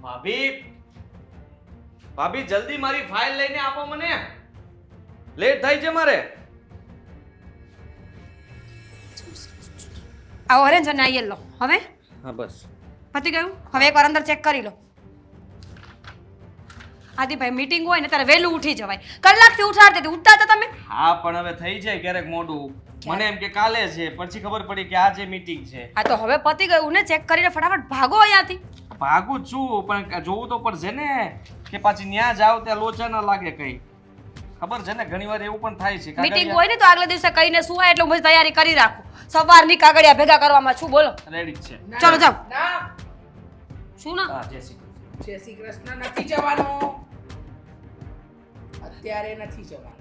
ભાભી ભાભી જલ્દી મારી ફાઇલ લઈને આપો મને, લેટ થાય છે મારે. આ ઓરેન્જ અને આ યલો હવે હા બસ પતી ગયું. હવે એકવાર અંદર ચેક કરી લો. આદિભાઈ મીટિંગ હોય ને ત્યારે વહેલું ઉઠી જવાય. કલાકથી ઉઠાડતી હતી, ઉઠતા હતા તમે? હા પણ હવે થઈ જાય ક્યારેક મોડું. મને એમ કે કાલે છે, પછી ખબર પડી કે આજે મીટિંગ છે. આ તો હવે પતી ગયું ને, ચેક કરીને ફટાફટ ભાગો અહીંયાથી. ભાગું જ છું પણ જોવું તો પડશે ને કે પાછી ન્યા જાવ ત્યાં લોચા ના લાગે કઈ. ખબર છે ને ઘણીવાર એવું પણ થાય છે. મીટિંગ હોય ને તો આગલા દિવસે કહીને સુવાય એટલે હું તૈયારી કરી રાખું. સવારની કાગળિયા ભેગા કરવામાં છું. બોલો રેડી જ છે. ચાલો જાઓ. ના શું ના? હા જય શ્રી કૃષ્ણ. જય શ્રી કૃષ્ણ નથી જવાનું, અત્યારે નથી જવાનું.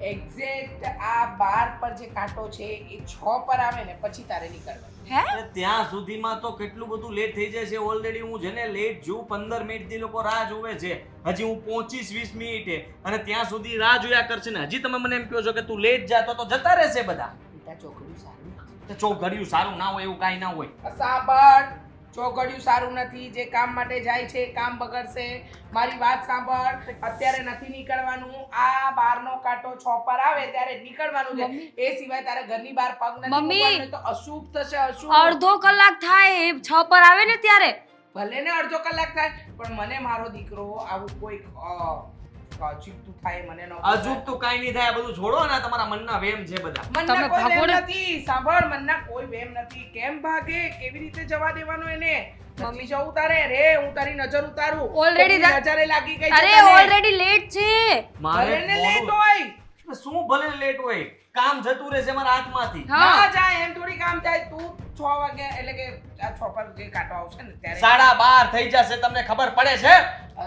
એક્ઝેક્ટ આ 12 પર જે કાંટો છે એ 6 પર આવે ને પછી તારે નીકળવાનું. હે અરે ત્યાં સુધીમાં તો કેટલું બધું લેટ થઈ જાય છે. ઓલરેડી હું છે ને લેટ છું. 15 મિનિટથી લોકો રાહ જોવે છે. હજી હું પહોંચીશ 20 મિનિટે અને ત્યાં સુધી રાહ જોયા કરશે ને હજી તમે મને એમ કહો છો કે તું લેટ જાતો તો જતા રહેશે બધા. બેટા ચોકડ્યું સારું નથી. તો ચોઘડિયું સારું ના હોય એવું કાંઈ ના હોય. સાંભળ, ચોકડ્યું સારું નથી. જે કામ માટે જાય છે કામ બગડશે. મારી વાત સાંભળ, અત્યારે નથી નીકળવાનું. આ 12 નો કાંટો 6 પર આવે ત્યારે જ નીકળવાનું છે. એ સિવાય તારે ઘરની બહાર પગ નથી મમ્મી! મૂકવાનો, તો અશુભ થશે. અશુભ. અડધો કલાક થાય 6 પર આવે ને ત્યારે. ભલે ને અડધો કલાક થાય પણ મને મારો દીકરો આવું કોઈ અજીબતું થાય મને ન ગમે. અજુબ તો કાંઈ નહીં થાય. આ બધું છોડો ને તમારા મનના વેમ છે બધા. મનના તમે કોઈ ભાગો વેમ ને. નથી. સાંભળ, મનના કોઈ વેમ નથી. કેમ ભાગે? કેવી રીતે જવા દેવાનો એને? મમ્મી જવું તારે રે, હું તારી નજર ઉતારું. Already કોકની નજરે લાગી ગઈ છે અરે તને. ઓલરેડી લેટ છે. ભલે ને લેટ મોડું- હોય, શું ભલે લેટ હોય, કામ જતું રહેશે મારા હાથમાંથી. હા ના જાય એમ થોડી કામ થાય. તું 6 વાગે એટલે કે આ 6 પર જે કાંટો આવશે ને ત્યારે 12:30 થઈ જશે. તમને ખબર પડે છે?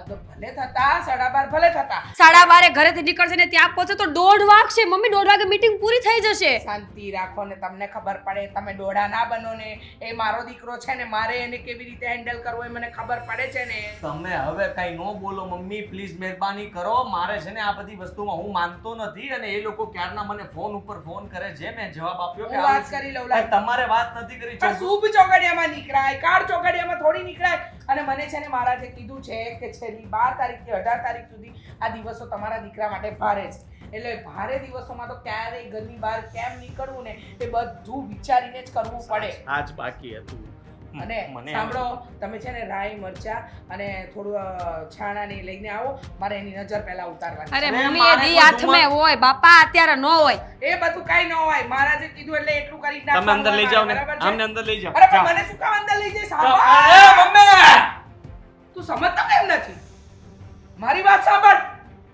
તો ભલે થતા 12:30 ભલે થતા. 12:30 ઘરેથી નીકળશે ને ત્યાં પહોંચે તો 1:30 વાગશે. મમ્મી 1:30 વાગે મીટિંગ પૂરી થઈ જશે. શાંતિ રાખો ને, તમને ખબર પડે. તમે દોડા ના બનો ને. એ મારો દીકરો છે ને, મારે એને કેવી રીતે હેન્ડલ કરવો એ મને ખબર પડે છે ને. તમે હવે કઈ નો બોલો મમ્મી, પ્લીઝ મહેરબાની કરો. મારે છે ને આ બધી વસ્તુમાં હું માનતો નથી અને એ લોકો ક્યારના મને ફોન ઉપર ફોન કરે છે. મેં જવાબ આપ્યો કે હું વાત આવું કરી લઉં. છે. તમારે વાત નથી કરી. પણ શુભ ચોકડિયામાં નીકળાય, કાળ ચોકડિયામાં થોડી નીકળાય. અને મને છે ને મારાથી કીધું છે કે છેલ્લી 12 તારીખથી 18 તારીખ સુધી આ દિવસો તમારા દીકરા માટે ભારે છે. એટલે ભારે દિવસોમાં તો ક્યારેય ઘરની બહાર કેમ નીકળવું ને એ બધું વિચારીને જ કરવું પડે. આજ બાકી હતું. અને મને સાંભળો, તમે છે ને રાઈ મરચા અને થોડું છાણા ને લઈને આવો. મારે એની નજર પહેલા ઉતારવાની અરે છે. મમ્મી એ દી હાથમાં હોય બાપા, અત્યારે ન હોય. એ બધું કાઈ ન હોય. મારા જે કીધું એટલે એટલું કરી જ તમે અંદર લઈ જાઓ ને. બરાબર છે? આમને અંદર લઈ જાઓ. અરે પણ જાઓ. મને શું કામ અંદર લઈ જઈશ? જાઓ. સાંભળ. અરે મમ્મી! તું સમજતો કેમ નથી? મારી વાત સાંભળ.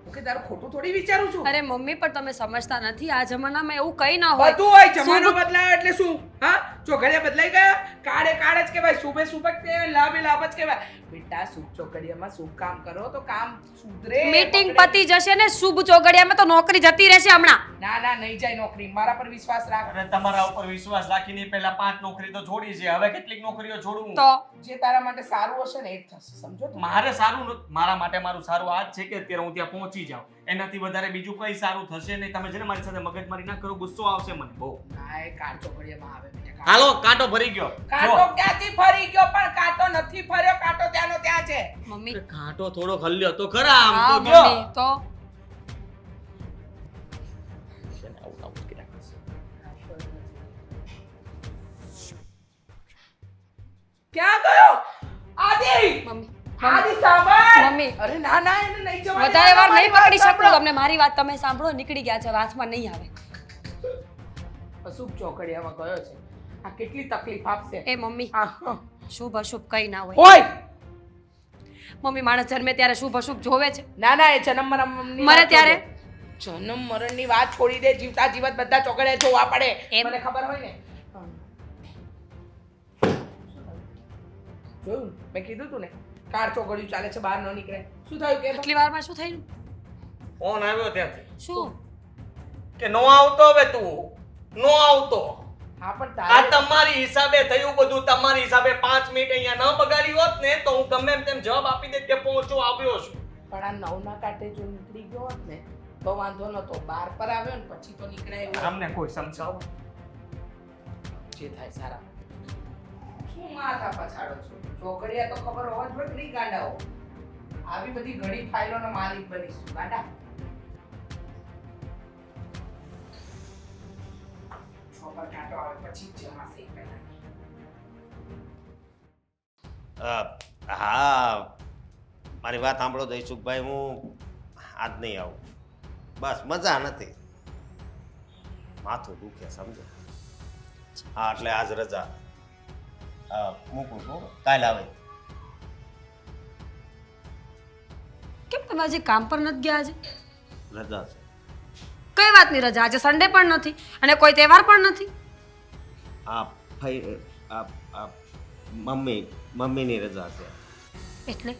ઓકે, તારું ખોટું થોડી વિચારું છું. અરે મમ્મી પણ તમે સમજતા નથી. આ જમાનામાં એવું કઈ ના હોય. બધું હોય. જમાનો શુભ- બદલાયો એટલે શું? હા, ચોઘડિયા બદલાઈ ગયા. કાળે કાળ જ કહેવાય, શુભે શુભ જ કહેવાય, લાભે લાભ જ કહેવાય. બેટા, શુભ ચોઘડિયામાં શુભ કામ કરો તો કામ સુધરે. મીટિંગ પકડે. પતી જશે ને શુભ ચોગડિયામાં તો નોકરી જતી રહેશે હમણાં. ના ના, નહીં જાય નોકરી. મારા પર વિશ્વાસ રાખ. અરે તમારા ઉપર વિશ્વાસ રાખીને પહેલા 5 નોકરી તો છોડી છે. હવે કેટલીક નોકરીઓ છોડું? તો જે તારા માટે સારું હશે ને એ જ થશે. સમજો તું? મારે સારું મારા માટે મારું સારું આ જ છે કે અત્યારે હું ત્યાં પહોંચી જાઉં. એનાથી વધારે બીજું કઈ સારું થશે નહીં. તમે છે ને મારી સાથે મગજમારી ના કરો, ગુસ્સો આવશે મને બહુ. ના, એ કાળ ચોઘડિયામાં આવે બેટા. હાલો કાંટો ભરી ગયો. કાંટો ક્યાંથી ફરી ગયો? પણ કાંટો નથી ફર્યો. કાંટો ત્યાંનો ત્યાં છે. મમ્મી જો, કાંટો થોડો હલ્યો તો ખરા આમ હા તો ગયો. મમ્મી તો શેને આવું આવું કર્યા કરશે? ક્યાં ગયો? આદિ! મમ્મી આદિ સાંભળ! મમ્મી. અરે ના ના, એને નહીં જવા વધારે વાર દેવાના. નહીં પકડી શકું તમને. મારી વાત તમે સાંભળો. નીકળી ગયા છે, હાથમાં નહીં આવે. અશુભ ચોકડિયામાં ગયો છે. આ કેટલી તકલીફ આપશે. એ મમ્મી આ શુભ અશુભ કઈ ના હોય. હોય. મમ્મી માણસ જન્મે ત્યારે શુભ અશુભ જોવે છે. ના ના, એ જન્મ મરણની મરે વાત ત્યારે? છોડો. જન્મ મરણની વાત છોડી દે. જીવતા જીવત બધા ચોકડિયા જોવા પડે. એમ. મને ખબર હોય ને. જોયું? મેં કીધું તું ને, કાર ચોકડિયું ચાલે છે, બહાર ન નીકળે. શું થયું કે? આટલી વારમાં શું થયું? ફોન આવ્યો ત્યાંથી શું? કે નો આવતો હવે તું નો આવતો. હા પણ આ તારે તમારી હિસાબે થયું બધું. તમારી હિસાબે 5 મિનિટ અહીંયા ન બગાડી હોત ને તો હું ગમે એમ તેમ જવાબ આપી દે કે પહોંચો આવ્યો છું. પણ આ નવના કાંટે જો નીકળી ગયો હોત ને તો વાંધો નતો. 12 પર આવ્યો ને પછી તો નીકળે એવું. અમને કોઈ સમજાવો. જે થાય સારા. શું માથા પછાડો છો? ચોકડિયા તો ખબર હોવા જોઈએ કે નહીં ગાંડાઓ? આવી બધી ઘણી ફાઇલોનો માલિક બનીશું ગાંડા. છોકર કાંટો આવે પછી જ જમાશે એ પહેલા. હા મારી વાત સાંભળો જયસુખભાઈ, હું આજ નહીં આવું. બસ મજા નથી, માથું દુખે સમજો. હા એટલે આજ રજા. મૂકું છું, કાલે આવે. કેમ તમે હજી કામ પર નથી ગયા આજે? રજા છે. કઈ વાતની રજા? આજે સન્ડે પણ નથી અને કોઈ તહેવાર પણ નથી. આ મમ્મીની રજા છે. એટલે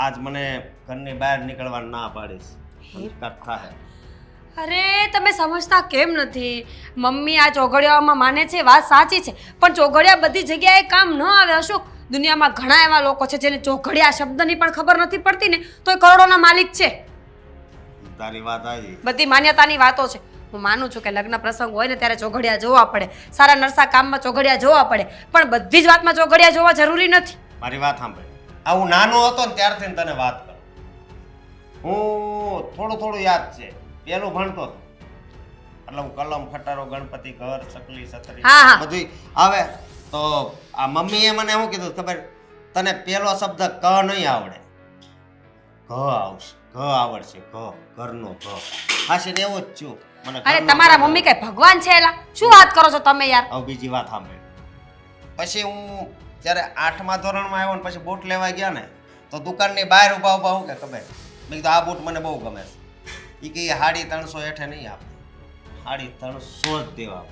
આજ મને ઘરની બહાર નીકળવા ના પાડીશ. કાંઈક થાય. અરે તમે સમજતા કેમ નથી? મમ્મી આ ચોઘડિયાઓમાં માને છે, વાત સાચી છે, પણ ચોઘડિયા બધી જગ્યાએ કામ ન આવે અશોક. દુનિયામાં ઘણા એવા લોકો છે જેને ચોઘડિયા શબ્દની પણ ખબર નથી પડતી ને તોય કરોડોના માલિક છે. તારી વાત આવી. બધી માન્યતાની વાતો છે. હું માનું છું કે લગ્ન પ્રસંગ હોય ને ત્યારે ચોઘડિયા જોવા પડે, સારા નરસા કામમાં ચોઘડિયા જોવા પડે, પણ બધી જ વાતમાં ચોઘડિયા જોવા જરૂરી નથી. મારી વાત સાંભળ. આ હું નાનો હતો ને ત્યારથી તને વાત કરું. હું થોડું યાદ છે, પેલું ભણતો હતો એટલે હું કલમ, ખટારો, ગણપતિ, ઘર, ચકલી, છત્રી હા. બધું આવે તો આ મમ્મીએ મને શું કીધું ખબર? તને પેલો શબ્દ ક નહીં આવડે, ઘ આવશે, ઘ આવડશે, ઘરનો ઘ. હાશે ને એવું જ છું મને. અરે તમારા મમ્મી કઈ ભગવાન છે એલા? શું વાત કરો છો તમે યાર? હવે બીજી વાત સાંભળ. પછી હું જ્યારે 8મા ધોરણમાં આવ્યો ને પછી બૂટ લેવા ગયા ને તો દુકાનની બહાર ઊભા હું કે ખબર? મેં કીધું આ બૂટ મને બહુ ગમે છે. એ કે 350 હેઠે નહીં આપે, 350 જ દેવા.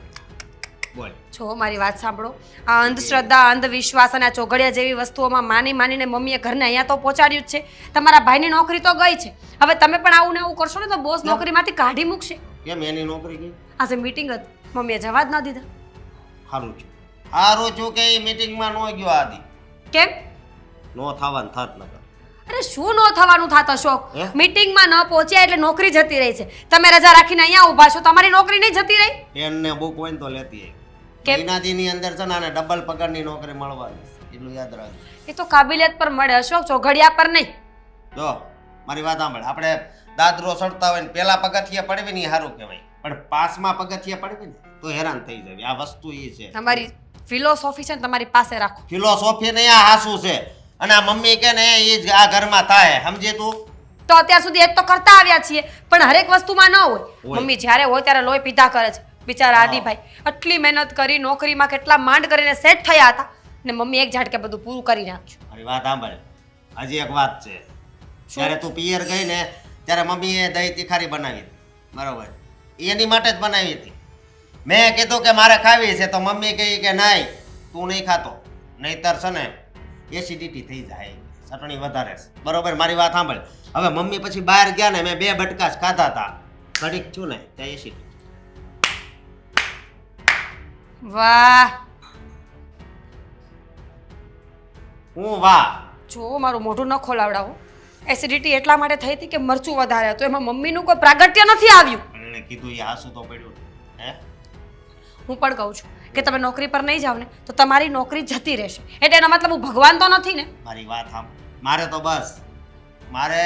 બોલ. છો મારી વાત સાંભળો. આ અંધશ્રદ્ધા, અંધવિશ્વાસ અને આ ચોઘડિયા જેવી વસ્તુઓમાં માનીને મમ્મીએ ઘરને અહીંયા તો પહોંચાડ્યું જ છે. તમારા ભાઈની નોકરી તો ગઈ છે, હવે તમે પણ આવું ને આવું કરશો ને તો બોસ નોકરીમાંથી કાઢી મૂકશે. કેમ એની નોકરી ગઈ? આજે મીટિંગ હતી, મમ્મીએ જવા જ ન દીધા. સારું છું કે એ મીટિંગમાં ન ગયો આદિ. કેમ? નો થવાનું થાત ન. અરે શું ન થવાનું થાત અશોક? હે? મીટિંગમાં ન પહોંચ્યા એટલે નોકરી જતી રહી છે. તમે રજા રાખીને અહીંયા ઊભા છો, તમારી નોકરી નહીં જતી રહી? પેનને બુક હોય ને તો લેતી આવી. કેમ? મહિનાથીની અંદર છે ને આને ડબલ પગારની નોકરી મળવાની છે. એટલું યાદ રાખજો. એ તો કાબિલિયત પર મળે અશોક, ચોઘડિયા પર નહીં. જો મારી વાત સાંભળ. આપણે દાદરો ચડતા હોય ને પેલા પગથિયે પડવી ને એ સારું કહેવાય, પણ 5મા પગથિયે પડવી ને તો હેરાન થઈ જાય. આ વસ્તુ એ છે. તમારી ફિલોસોફી છે ને તમારી પાસે રાખો. ફિલોસોફી ને આ હાસું છે અને આ મમ્મી કે ને એ જ આ ઘરમાં થાય, સમજે તું? તો અત્યાર સુધી એ જ તો કરતા આવ્યા છીએ, પણ હરેક વસ્તુમાં ન હોય. મમ્મી જ્યારે હોય ત્યારે લોહી પીધા કરે છે. બિચારા આદિભાઈ આટલી મહેનત કરી, નોકરીમાં કેટલા માંડ કરીને સેટ થયા હતા ને મમ્મી એક ઝાટકે બધું પૂરું કરી નાખ્યું. મારી વાત સાંભળ. હજી એક વાત છે. જ્યારે તું પિયર ગઈ ને ત્યારે મમ્મીએ દહીં તીખારી બનાવી હતી, બરોબર? એની માટે જ બનાવી હતી. મેં કીધું કે મારે ખાવી છે તો મમ્મી કહી કે નહીં તું નહીં ખાતો, નહીતર છે ને એસિડિટી થઈ જાય, ચટણી વધારે છે, બરોબર? મારી વાત સાંભળ. હવે મમ્મી પછી બહાર ગયા ને મેં 2 બટકા જ ખાધા હતા, ઘડીક છું ને ત્યાં એસિડિટી. વાહ, હું વાહ? જો મારું મોઢું ન ખોલાવડાવો. એસિડિટી એટલા માટે થઈ હતી કે મરચું વધારે હતું, એમાં મમ્મીનું કોઈ પ્રાગટ્ય નથી આવ્યું. એને કીધું એ હાસું તો પડ્યું હે. હું પણ કહું છું કે તમે નોકરી પર નહીં જાવ ને તો તમારી નોકરી જતી રહેશે, એટલે એનો મતલબ હું ભગવાન તો નથી ને. મારી વાત સાંભળ. મારે તો બસ મારે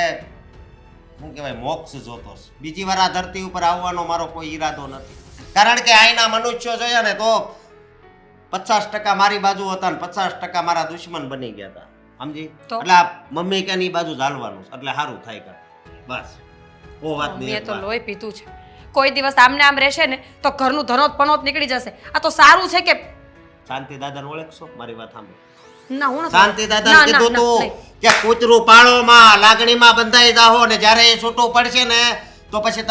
શું કહેવાય મોક્ષ જોતો છે. બીજી વાર આ ધરતી ઉપર આવવાનો મારો કોઈ ઈરાદો નથી, કારણ કે અહીંના મનુષ્યો જોયા ને તો 50% મારી બાજુ હતા ને 50% મારા દુશ્મન બની ગયા હતા, સમજી? તો? એટલે આ મમ્મી કે ની બાજુ ચાલવાનું એટલે સારું થાય કર. બસ ઓ વાત મમ્મીએ નહીં. તો લોહી પીતું છે. કોઈ દિવસ આમને આમ રહેશે ને તો ઘરનું ધનોત પનોત નીકળી જશે. આ તો સારું છે કે શાંતિ દાદાને ઓળખશો? મારી વાત સાંભળ. ના હું નથી. શાંતિ દાદાને ના, કીધું ના, તું નહીં. કે કૂતરું પાળોમાં લાગણીમાં બંધાઈ જાઓ ને જ્યારે એ છૂટું પડશે ને તો પછી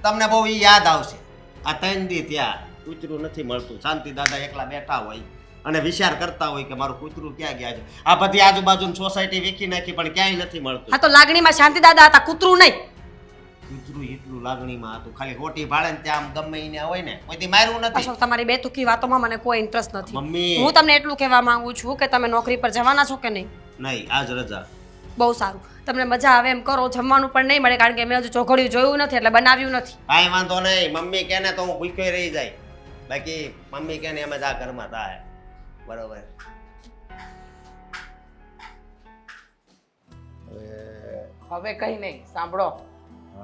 તમને બહુ ઈ યાદ આવશે. આ 3 દી ત્યાં કૂતરું નથી મળતું. શાંતિ દાદા એકલા બેઠા હોય અને વિચાર કરતા હોય કે મારું કૂતરું ક્યાં ગયા છે. આ બધી આજુબાજુની સોસાયટી વીખી નાખી પણ ક્યાંય નથી મળતું. આ તો લાગણીમાં શાંતિ દાદા હતા, કૂતરું નહીં. કૂતરું એટલું લાગણીમાં હતું, ખાલી રોટી ભાળે ને ત્યાં આમ ગમે એને હોય ને કોઈથી માર્યું નથી. અશોક, તમારી બે તુકી વાતોમાં મને કોઈ ઇન્ટરેસ્ટ નથી. મમ્મી. હું તમને એટલું કહેવા માંગુ છું કે તમે નોકરી પર જવાના છો કે નહીં? નહીં, આજ રજા. બહુ સારું, તમને મજા આવે એમ કરો. જમવાનું પણ નહીં મળે કારણ કે મેં હજુ ચોઘડિયું જોયું નથી એટલે બનાવ્યું નથી. કાંઈ વાંધો નહીં. મમ્મી કે ને તો હું ભૂખ્યો રહી જાય, બાકી મમ્મી કે ને એમ જ આ ઘરમાં થાય. બરોબર. હવે કઈ નહીં સાંભળો,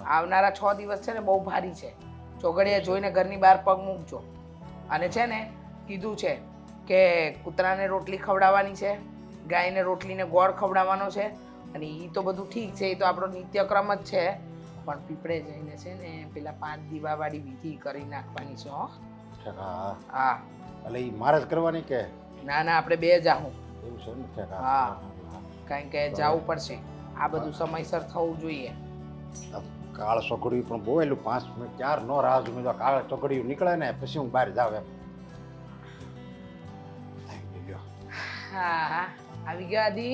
આવનારા 6 દિવસ છે ને બહુ ભારી છે. ચોઘડિયા જોઈને ઘરની બહાર પગ મૂકજો. અને છે ને કીધું છે કે કૂતરાને રોટલી ખવડાવવાની છે, ગાયને રોટલીને ગોળ ખવડાવવાનો છે, અને એ તો બધું ઠીક છે, એ તો આપણો નિત્યક્રમ જ છે. પણ પીપળે જઈને છે ને પેલા 5 દીવાવાળી વિધિ કરી નાખવાની છે. હો હા હા, એટલે એ મારે જ કરવાની કે ના ના આપણે બે જાહું. એવું છે ને ઠેક? હા. કારણ કે જવું પડશે, આ બધું સમયસર થવું જોઈએ. કાળ ચોકડીયું પણ બહુ એલું 5 મિનિટ 4 નો રાહ જોઈ તો કાળ ચોકડીયું નીકળે ને પછી હું બહાર જાવ એમ. થઈ ગયો. હા હા, આવી ગયા આદિ.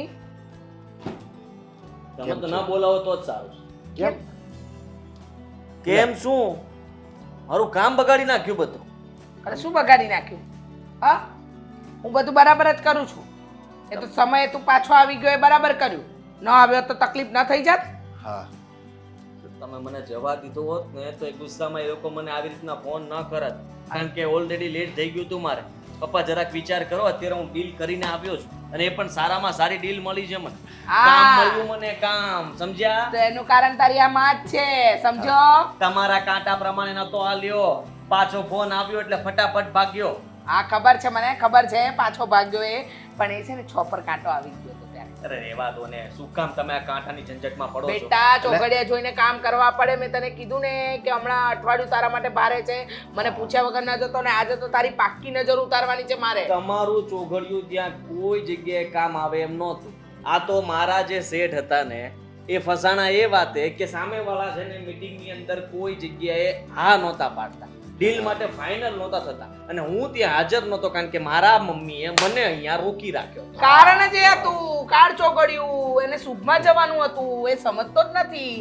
તમે તો ના બોલાવો તો જ સારું છે. કેમ? કેમ શું? મારું કામ બગાડી નાખ્યું બધું. અરે શું બગાડી નાખ્યું? હા, હું બધું બરાબર જ કરું છું. એ તો સમયે તું પાછો આવી ગયો એ બરાબર કર્યું. ન આવ્યો તો તકલીફ ન થઈ જાત. હા તમે મને જવા દીધો હોત ને તો એ ગુસ્સામાં એ લોકો મને આવી રીતના ફોન ન કરત. કારણ કે ઓલરેડી લેટ થઈ ગયું હતું મારે. પપ્પા જરાક વિચાર કરો, અત્યારે હું ડીલ કરીને આવ્યો છું અને એ પણ સારામાં સારી ડીલ મળી છે મને. કામ મળ્યું મને, કામ સમજ્યા? તો એનું કારણ તારી આ માં જ છે, સમજો. તમારા કાંટા પ્રમાણે નતો આલ્યો, પાછો ફોન આવ્યો એટલે ફટાફટ ભાગ્યો. હા ખબર છે, મને ખબર છે પાછો ભાગ્યો એ, પણ એ છે ને છોપર કાંટો આવી ગયો હતો ત્યારે. અરે રેવા દો ને, શું કામ તમે આ કાંટાની ઝંઝટમાં પડો છો? બેટા ચોઘડિયા જોઈને કામ કરવા પડે. મેં તને કીધું ને કે હમણાં અઠવાડિયું તારા માટે ભારે છે, મને પૂછ્યા વગર ન જતો ને આજે તો તારી પાક્કી નજર ઉતારવાની છે મારે. તમારું ચોઘડિયું ત્યાં કોઈ જગ્યાએ કામ આવે એમ નહોતું. આ તો મારા જે શેઠ હતા ને એ ફસાણા એ વાતે કે સામેવાળા છે ને મીટિંગની અંદર કોઈ જગ્યાએ હા નહોતા પાડતા, ડીલ માટે ફાઇનલ નહોતા થતા, અને હું ત્યાં હાજર નહોતો કારણ કે મારા મમ્મીએ મને અહીંયા રોકી રાખ્યો. કારણ જ એ હતું, કાળ ચોઘડિયું, એને શુભમાં જવાનું હતું, એ સમજતો જ નથી.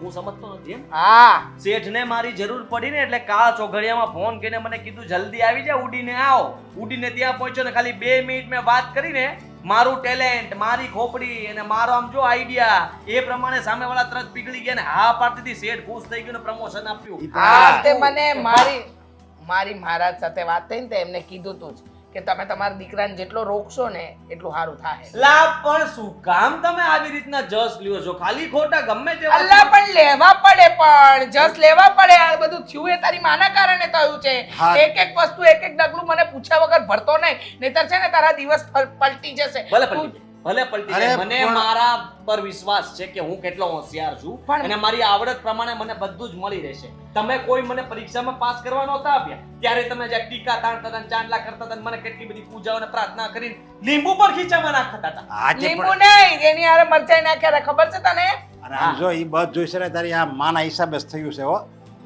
હું સમજતો નથી એમ? હા, શેઠને મારી જરૂર પડી ને એટલે કાળ ચોઘડિયામાં ફોન કરીને મને કીધું જલ્દી આવી જા, ઉડીને આવો. ઉડીને ત્યાં પહોંચ્યો ને ખાલી 2 મિનિટ મેં વાત કરીને મારું ટેલેન્ટ, મારી ખોપડી અને મારો આમ જો આઈડિયા એ પ્રમાણે સામેવાળા તરત પીગળી ગયા ને હા પાડતી હતી. શેઠ ખુશ થઈ ગયો ને પ્રમોશન આપ્યું. હા તે મને મારી મહારાજ સાથે વાત થઈ ને તે એમને કીધું તું જ કે તમે તમારા દીકરાને જેટલો રોકશો ને એટલું સારું થાય. લા પણ શું કામ તમે આવી રીતના જસ લ્યો છો? ખાલી ખોટા ગમે તેવા અલ્લા પણ લેવા પડે, પણ જસ લેવા પડે. આ બધું થયું એ તારી માના કારણે થયું છે. હા. એક વસ્તુ એક ડગલું મને પૂછ્યા વગર ભરતો નહીં, નહીતર છે ને તારા દિવસ પલટી જશે. ભલે પલટી જાય, ભલે પલટી જાય. અરે મને પણ- મારા પર વિશ્વાસ છે કે હું કેટલો હોશિયાર છું પણ- અને મારી આવડત પ્રમાણે મને બધું જ મળી રહેશે. તમે કોઈ મને પરીક્ષામાં પાસ કરવા નહોતા આપ્યા ત્યારે તમે જે ટીકા તાણતા હતા, ચાંદલા કરતા હતા, મને કેટલી બધી પૂજાઓ અને પ્રાર્થના કરીને લીંબુ પર ખીચામાં નાખતા હતા. આજે લીંબુ પણ નહીં, એની હારે મરચાઈ નાખ્યા હતા, ખબર છે તને? અને આમ જો એ બધ જોઈશે ને તારી આ માના હિસાબે જ થયું છે. હો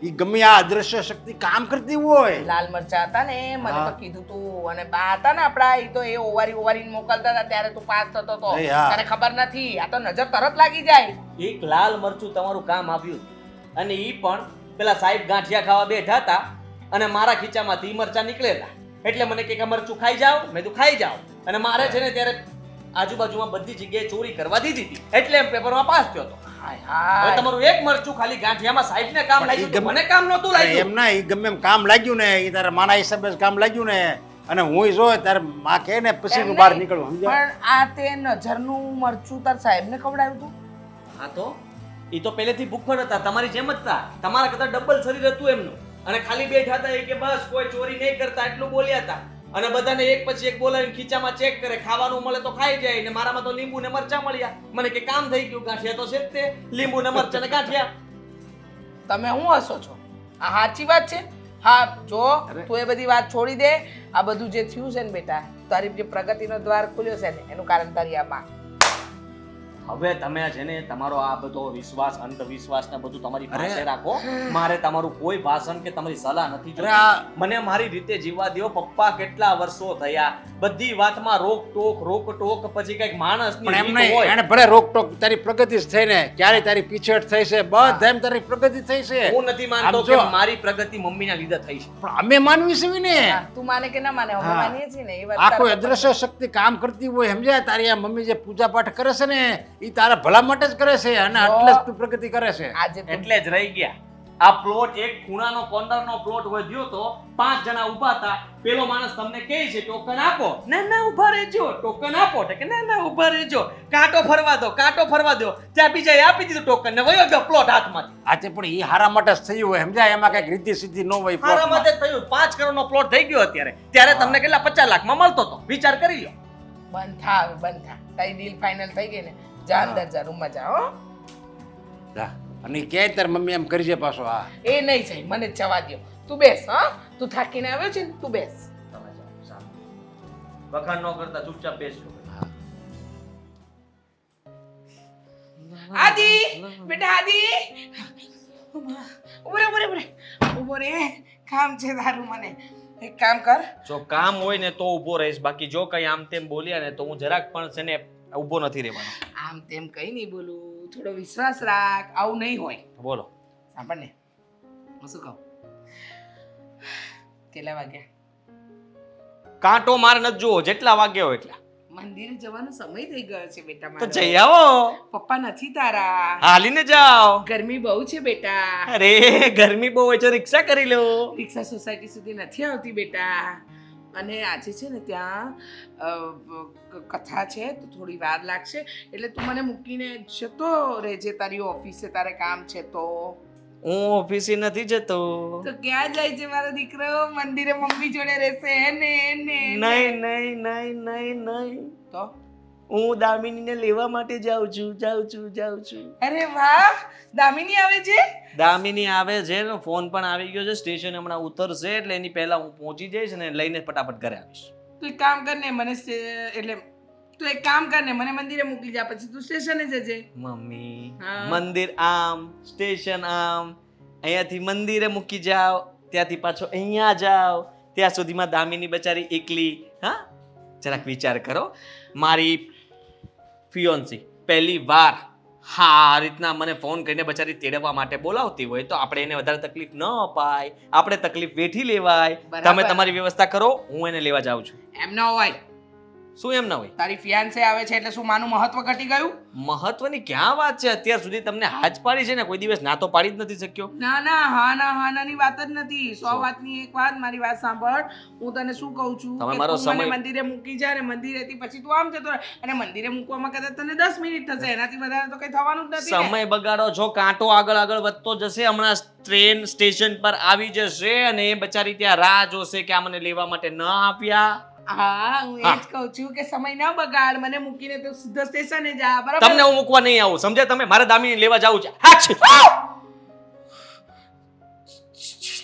એ ગમે આ અદ્રશ્ય શક્તિ કામ કરતી હોય. લાલ મરચા હતા ને મને હા. તો કીધું તું, અને બા હતા ને આપડા એ તો એ ઓવારી મોકલતા હતા ત્યારે તું પાસ થતો હતો. એ હા. તને ખબર નથી, આ તો નજર તરત લાગી જાય. એક લાલ મરચું તમારું કામ આવ્યું અને ઈ પણ પેલા સાહેબ ગાંઠિયા ખાવા બેઠા હતા અને મારા ખીચામાંથી મરચા નીકળેલા એટલે મને કે મરચું ખાઈ જાઓ. મેં તો ખાઈ જાઓ. અને મારે છે ને ત્યારે આજુબાજુમાં બધી જગ્યાએ ચોરી કરવા દીધી હતી એટલે એમ પેપરમાં પાસ થયો હતો. હાય હવે હાય. તમારું એક મરચું ખાલી ગાંઠિયામાં સાહેબને કામ પણ ઈ લાગ્યું તો ગમે- મને કામ નહોતું અરે લાગ્યું. એમ ના એ ગમે એમ કામ લાગ્યું ને એ તારા માના હિસાબે જ કામ લાગ્યું ને, અને હું જો તારે માં કહે ને પછી એમ હું બહાર નહીં, નીકળું. સમજ્યા? પણ આ તે નજરનું મરચું તાર સાહેબને ખવડાવ્યું તું? હા તો ઈ તો પહેલેથી ભૂખડ હતા, તમારી જેમ જ હતા. તમારા કરતા ડબલ શરીર હતું એમનું અને ખાલી બેઠા હતા એ કે બસ કોઈ ચોરી નહીં કરતા એટલું બોલ્યા હતા. અને બધાને એક પછી એક બોલાવીને ખીચામાં ચેક કરે, ખાવાનું મળે તો ખાઈ જાય. ને મારામાં તો લીંબુ ને મરચા મળ્યા. મને કે કામ થઈ ગયું, ગાંઠિયા તો છે જ તે, લીંબુ ને મરચા ને ગાંઠિયા. તમે હું હસો છો? આ સાચી વાત છે? હા જો અરે. તું એ બધી વાત છોડી દે. આ બધું જે થયું છે ને બેટા, તારી જે પ્રગતિનો દ્વાર ખુલ્યો છે ને એનું કારણ તારી આ માં. હવે તમે છે ને તમારો આ બધો વિશ્વાસ, અંધવિશ્વાસ ને બધું તમારી અરે. પાસે રાખો. મારે તમારું કોઈ ભાષણ કે તમારી સલાહ નથી અરે આ- જોઈતી. મને મારી રીતે જીવવા દ્યો. પપ્પા કેટલા વર્ષો થયા, બધી વાતમાં રોક ટોક પછી કઈક માણસની પણ એમ રીત નહીં, હોય. એને ભલે રોકટોક તારી પ્રગતિ જ થઈ ને, ક્યારે તારી પીછેહટ થઈ છે, બધા એમ તારી પ્રગતિ થઈ છે. હું નથી માનતો આમ કે જો. મારી પ્રગતિ મમ્મીના લીધે થઈ છે. પણ અમે માનવી છીએ ને. હા, તું માને કે ના માને, અમે હા. માનીએ છીએ ને એ વાત. આ કોઈ તારા અદ્રશ્ય શક્તિ કામ કરતી હોય, સમજ્યા? તારી આ મમ્મી જે પૂજા પાઠ કરે છે ને એ તારા ભલા માટે જ કરે છે અને એટલે જ તું પ્રગતિ કરે છે. આજે તું એટલે જ રહી ગયા. આ પ્લોટ એક ખૂણાનો કોર્નરનો પ્લોટ વધ્યો તો 5 જણા ઊભા હતા. પેલો માણસ તમને કહે છે ટોકન આપો. ના ના ઊભા રહેજો. ટોકન આપો કે ના ના ઊભા રહેજો. કાંટો ફરવા દો, કાંટો ફરવા દો. ત્યાં બીજાએ આપી દીધું ટોકન ને વયો ગયો પ્લોટ હાથમાંથી. આજે પણ એ હારા માટે જ થયું હોય સમજાય, એમાં કઈક રીતિ સીધી ન હોય મારા plotમાં. મતે થયું 5 કરોડનો પ્લોટ થઈ ગયો અત્યારે. ત્યારે તમને કેટલા 50 લાખમાં મળતો તો. વિચાર કરી લો. બંધ થા હવે, બંધ થા. તારી ડીલ ફાઇનલ થઈ ગઈ ને, જા અંદર જા, રૂમમાં જા હો. જા. અને ક્યાંય તાર મમ્મી એમ કરી છે પાછો હા એ નહીં જાય, મને જ જવા દ્યો. તું બેસ, હા, તું થાકીને આવ્યો છે ને, તું બેસ. તમે જાઓ, સારું. વખાણ ન કરતા ચૂપચાપ બેસજો. આદિ, બેટા આદિ, ઉભો રે. ઉભો રે, કામ છે તારું. મને એક કામ કર. જો કામ હોય ને તો ઊભો રહીશ, બાકી જો કઈ આમ તેમ બોલ્યા ને તો હું જરાક પણ છે ને ઊભો નથી રહેવાનો. આમ તેમ કઈ નહીં બોલું, થોડો વિશ્વાસ રાખ, આવું નહીં હોય. બોલો. સાંભળ ને, હું શું કહું? કેટલા વાગ્યા? કાંટો માર નથી જોવો, જેટલા વાગ્યા હોય એટલા. મંદિરે જવાનો સમય થઈ ગયો છે બેટા તો મારો. જઈ આવો. પપ્પા નથી તારા. હાલીને જાઓ. ગરમી બહુ છે બેટા. અરે ગરમી બહુ હોય તો રિક્ષા કરી લો. રિક્ષા સોસાયટી સુધી નથી આવતી બેટા. અને આજે છે ને ત્યાં કથા છે તો થોડી વાર લાગશે, એટલે તું મને મૂકીને જતો રહેજે તારી ઓફિસે, તારે કામ છે તો. હું ઓફિસે નથી જતો. તો ક્યાં જાય છે મારો દીકરો? મંદિરે મમ્મી જોડે રહેશે ને નહીં. તો હું દામિનીને લેવા માટે જાઉં છું. અરે વાહ, દામિની આવે છે. દામિની આવે છે ને, ફોન પણ આવી ગયો છે. સ્ટેશન હમણાં ઉતરશે એટલે એની પહેલા હું પહોંચી જઈશ ને લઈને ફટાફટ ઘરે આવીશ. તું એક કામ કર ને, મને તું એક કામ કર ને, મને મંદિરે મૂકી જા, પછી તું સ્ટેશને જજે. મમ્મી, હા. મંદિર આમ, સ્ટેશન આમ, અહીંયાથી મંદિરે મૂકી જાઓ, ત્યાંથી પાછો અહીંયા જાઓ, ત્યાં સુધીમાં દામિની બચારી એકલી. હા, જરાક વિચાર કરો. મારી ફિયોન્સી પહેલી વાર આ રીતના મને ફોન કરીને બચારી તેડવા માટે બોલાવતી હોય તો આપણે એને વધારે તકલીફ ન અપાય, આપણે તકલીફ વેઠી લેવાય. બરાબર. તમે તમારી વ્યવસ્થા કરો, હું એને લેવા જાઉં છું. એમ ન હોય. શું એમ ના હોય? તારી ફિયાન્સે આવે છે એટલે શું માનું મહત્વ ઘટી ગયું? મહત્વની ક્યાં વાત છે? અત્યાર સુધી તમને હાજ પાડી છે ને, કોઈ દિવસ ના તો પાડી જ નથી શક્યો. ના હા નાની વાત જ નથી. 100 વાતની એક વાત. મારી વાત સાંભળ, હું તને શું કહું છું તમે કે મારો તું મને સમય- મંદિરે મૂકી જા ને મંદિરેથી પછી તું આમ જતો રહે. અને મંદિરે મૂકવામાં કદાચ તને 10 મિનિટ થશે, એનાથી વધારે તો કઈ થવાનું જ નથી ને. સમય બગાડો છો. કાંટો આગળ વધતો જશે. હમણાં ટ્રેન સ્ટેશન પર આવી જશે અને એ બચારી ત્યાં રાહ જોશે કે આ મને લેવા માટે ન આપ્યા. હા, હું એ જ કહું છું કે સમય ના બગાડ, મને મૂકીને તું સીધો સ્ટેશને જા. બરાબર? તમને હું મૂકવા નહીં આવું, સમજ્યા તમે? મારે દામિની લેવા જાવું છે. હાચ!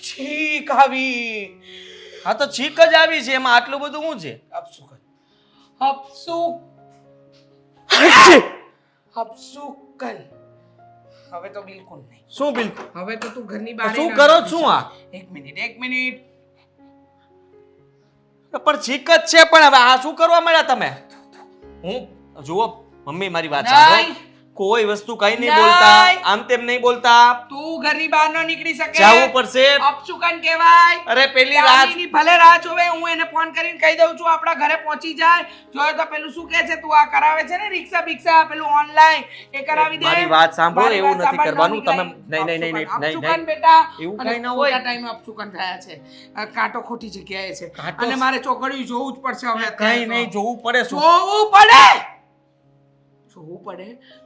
છીક આવી. હા તો છીક જ આવી છે, એમાં આટલું બધું શું છે? હપસુકન. હવે તો બિલકુલ નહીં. શું બિલ? હવે તો તું ઘરની બહાર શું કરો છો આ? એક મિનિટ. પણ છીક જ છે, પણ હવે આ શું કરવા મળ્યા તમે? હું જુઓ મમ્મી, મારી વાત સાંભળો. નહીં. કોઈ વસ્તુ કઈ નહીં નહીં. બોલતા, આમ તેમ નહીં બોલતા. તું ઘરની બહાર ન નીકળી શકે. જાવું પડશે. અપશુકન કહેવાય. અરે પેલી રાત દામિની ભલે રાહ જોવે, હું એને ફોન કરીને કહી દઉં છું આપણા ઘરે પહોંચી જાય. જોયો તો પેલું શું કહે છે, તું આ કરાવે છે ને રિક્ષા બિક્ષા પેલું ઓનલાઈન, એ કરાવી દે. મારી વાત સાંભળો, મારી એવું વાત નથી સાંભળ, કરવાનું. ન તમે નીકળાય. નહીં. અપશુકન બેટા. એવું અને કંઈ ન હોય. ખોટા ટાઈમે અપશુકન થયા છે. કાંટો ખોટી જગ્યાએ છે. કાંટો- અને મારે ચોકડીયું જોવું જ પડશે હવે કઈ અત્યારે તો. નહીં જોવું પડે. શું જોવું પડે.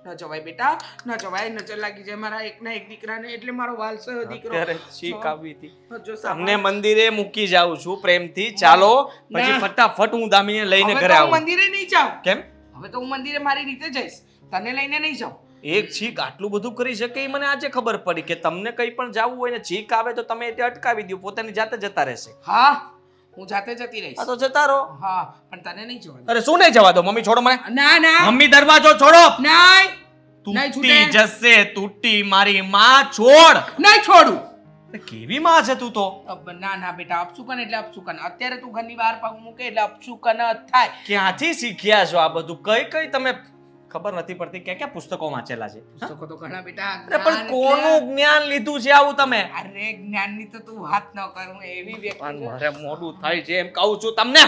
ન જવાય બેટા, ન જવાય. નજર લાગી જાય મારા એકના એક દીકરાને, એટલે મારો વાલસો દીકરો. અત્યારે છીક આવી હતી. જો તમને મંદિરે મૂકી જાઉં છું પ્રેમથી. ચાલો, પછી ના. ફટાફટ હું દામિનીને લઈને હવે ઘરે તો હું આવું. મંદિરે નહીં જાઉં. કેમ? હવે તો હું મંદિરે મારી રીતે જઈશ, તને લઈને નહીં જાઉં. એક છીક આટલું બધું કરી શકે એ મને આજે ખબર પડી કે તમને કંઈ પણ જાવું હોય ને છીક આવે તો તમે તે અટકાવી દો, પોતાની જાતે જતા રહેશે. હા, હું જાતે જતી રહીશ. આ તો જતા રહો. હા, પણ તને નહીં જવા દઉં. અરે શું નહીં જવા દો? મમ્મી છોડો મને. ના મમ્મી દરવાજો છોડો. નહીં તૂટી છૂટે. જશે, તૂટી મારી માં. છોડ. નહીં છોડું. કેવી માં છે તું તો? ના બેટા, અપશુકન એટલે અપશુકન. અત્યારે તું ઘરની બહાર પગ મૂકે એટલે અપશુકન જ થાય. ક્યાંથી શીખ્યા છો આ બધું? કઈ તમે ખબર નથી પડતી. ક્યાં પુસ્તકો વાંચેલા છે? પુસ્તકો તો ઘણા બેટા. અરે પણ કોનું જ્ઞાન લીધું છે આવું તમે? અરે જ્ઞાનની તો તું વાત ન કર. હું એવી વ્યક્તિ છું. મારે મોડું થાય છે એમ કહું છું તમને.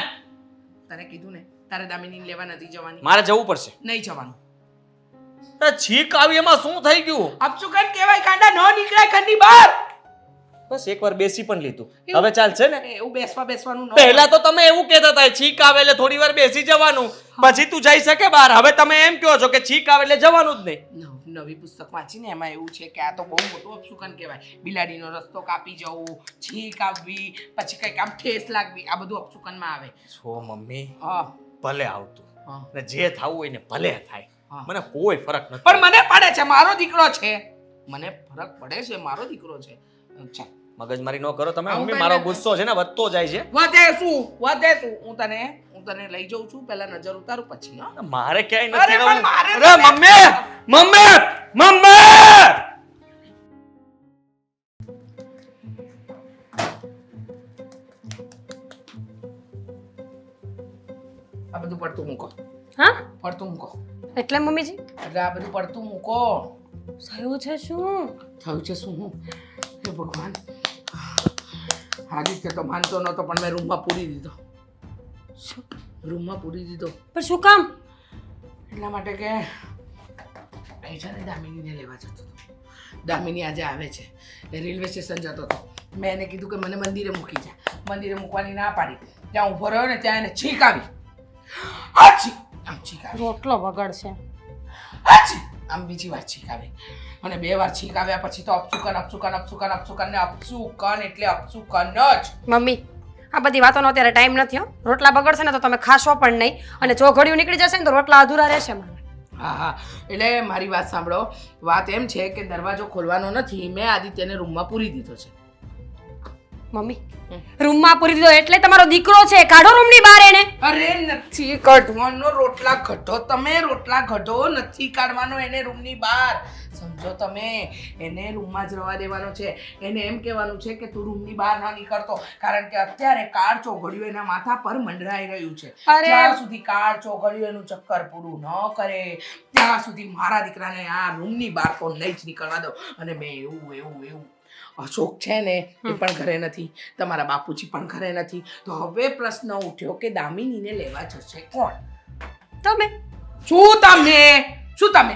તને કીધું ને, તારે દામિની લેવા નથી જવાની. મારે જવું પડશે. નહીં જવાનું. અરે છીક આવી એમાં શું થઈ ગયું? અપશુકન કહેવાય. કાંડા ન નીકળાય ઘરની બહાર. બસ એકવાર બેસી પણ લીધું હવે ચાલશે ને એવું બેસવાનું ન પહેલા તો તમે એવું કહેતા હતા છીક આવે એટલે થોડી વાર બેસી જવાનું પછી તું જઈ શકે બહાર હવે તમે એમ કહો છો કે છીક આવે એટલે જવાનું જ નહીં નવી પુસ્તક વાંચીને એમાં એવું છે કે આ તો બહુ મોટું અપશુકન કહેવાય. બિલાડીનો રસ્તો કાપી જવું, છીંક આવવી, પછી કંઈક આમ ઠેસ લાગવી, આ બધું અપશુકનમાં આવે. છો મમ્મી હા ભલે આવતું હા. ને જે થવું હોય ને ભલે થાય હા. મને કોઈ ફરક નથી પણ મને પડે છે, મારો દીકરો છે, મને ફરક પડે છે, મારો દીકરો છે. અચ્છા મગજમારી ન કરો તમે હું મમ્મી તને- મારો ગુસ્સો છે ને વધતો જાય છે વધે શું હું તને લઈ જાઉં છું, પહેલા નજર ઉતારું પછી. હા મારે ક્યાંય અરે નથી પણ રહેવું. મારે અરે તને- મમ્મી મમ્મી મમ્મી આ બધું પડતું મૂકો, હા પડતું મૂકો, એટલે મમ્મીજી એટલે આ બધું પડતું મૂકો. થયું છે શું? થયું છે શું? હે ભગવાન, આદિત્ય તો માનતો નહોતો પણ મેં રૂમમાં પૂરી દીધો. રૂમમાં પૂરી દીધો પણ શું કામ? એટલા માટે કે એ છે ને દામિનીને લેવા જતો હતો. દામિની આજે આવે છે, એ રેલવે સ્ટેશન જતો હતો. મેં એને કીધું કે મને મંદિરે મૂકી જા. મંદિરે મૂકવાની ના પાડી. ત્યાં ઊભો રહ્યો ને ત્યાં એને છીંક આવી. હાચી આમ છીંક આવી, રોટલો બગડશે. હાચી આમ બીજી વાર છીંક આવી, અને 2 વાર છીંક આવ્યા પછી તો અપશુકન અપશુકન અપશુકન અપશુકન ને અપશુકન એટલે અપશુકન જ. મમ્મી આ બધી વાતોનો અત્યારે ટાઈમ નથી હો. રોટલા બગડશે ને તો તમે ખાશો પણ નહીં, અને જો ઘડિયું નીકળી જશે ને તો રોટલા અધૂરા રહેશે મારા. હા હા, એટલે મારી વાત સાંભળો. વાત એમ છે કે દરવાજો ખોલવાનો નથી, મેં આદિત્યને રૂમમાં પૂરી દીધો છે. મમ્મી રૂમમાં પૂરી દીધો એટલે તમારો દીકરો છે, કાઢો રૂમની બહાર એને. અરે નથી કાઢવાનો, રોટલા ઘટો તમે, રોટલા ઘટો, નથી કાઢવાનો એને રૂમની બહાર. સમજો તમે, એને રૂમમાં જ રહેવા દેવાનો છે. એને એમ કહેવાનું છે કે તું રૂમની બહાર ન નીકળતો, કારણ કે અત્યારે કાળ ચોઘડિયું એના માથા પર મંડરાઈ રહ્યું છે. અરે! જ્યાં સુધી કાળ ચોઘડિયું એનું ચક્કર પૂરું ન કરે ત્યાં સુધી મારા દીકરાને આ રૂમની બહાર તો નહીં જ નીકળવા દો. અને મેં એવું અશોક છે ને એ પણ ઘરે નથી, તમારા બાપુજી પણ ઘરે નથી, તો હવે પ્રશ્ન ઉઠ્યો કે દામિનીને લેવા જશે કોણ? તમે શું તમે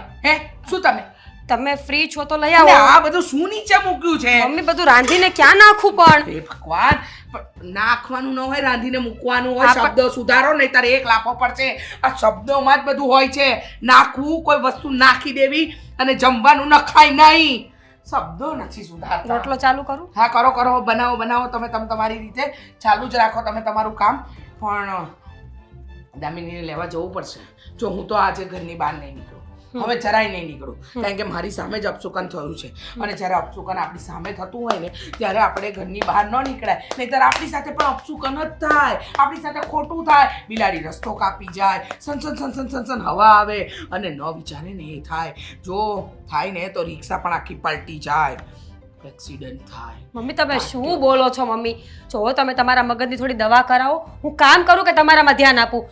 તમે ફ્રી છો તો લઈ અને આવો. આ બધું શું નીચે મૂક્યું છે? મમ્મી બધું રાંધીને ક્યાં નાખું પણ? હે ભગવાન, પણ નાખવાનું ન હોય, રાંધીને મૂકવાનું હોય. આ પણ- શબ્દો સુધારો નહીં તારે એક લાફો પડશે. આ શબ્દોમાં જ બધું હોય છે. નાખવું, કોઈ વસ્તુ નાખી દેવી અને જમવાનું નખાય નહીં. શબ્દો નથી સુધારતા. રોટલો ચાલુ કરું? હા કરો, બનાવો તમે તમારી રીતે ચાલુ જ રાખો તમે તમારું કામ. પણ દામિનીને લેવા જવું પડશે. જો હું તો આજે ઘરની બહાર નહીં નીકળું, હવે જરાય નહીં નીકળું, કારણ કે મારી સામે જ અપશુકન થયું છે. અને જ્યારે અપશુકન આપણી સામે થતું હોય ને ત્યારે આપણે ઘરની બહાર ન નીકળાય, નહીંતર આપણી સાથે પણ અપશુકન જ થાય, આપણી સાથે ખોટું થાય. બિલાડી રસ્તો કાપી જાય, સન હવા આવે અને ન વિચારે ને એ થાય. જો થાય ને તો રિક્ષા પણ આખી પલટી જાય, એક્સિડન્ટ થાય. મમ્મી તમે શું બોલો છો? મમ્મી જો તમે તમારા મગજની થોડી દવા કરાવો, હું કામ કરું કે તમારામાં ધ્યાન આપું.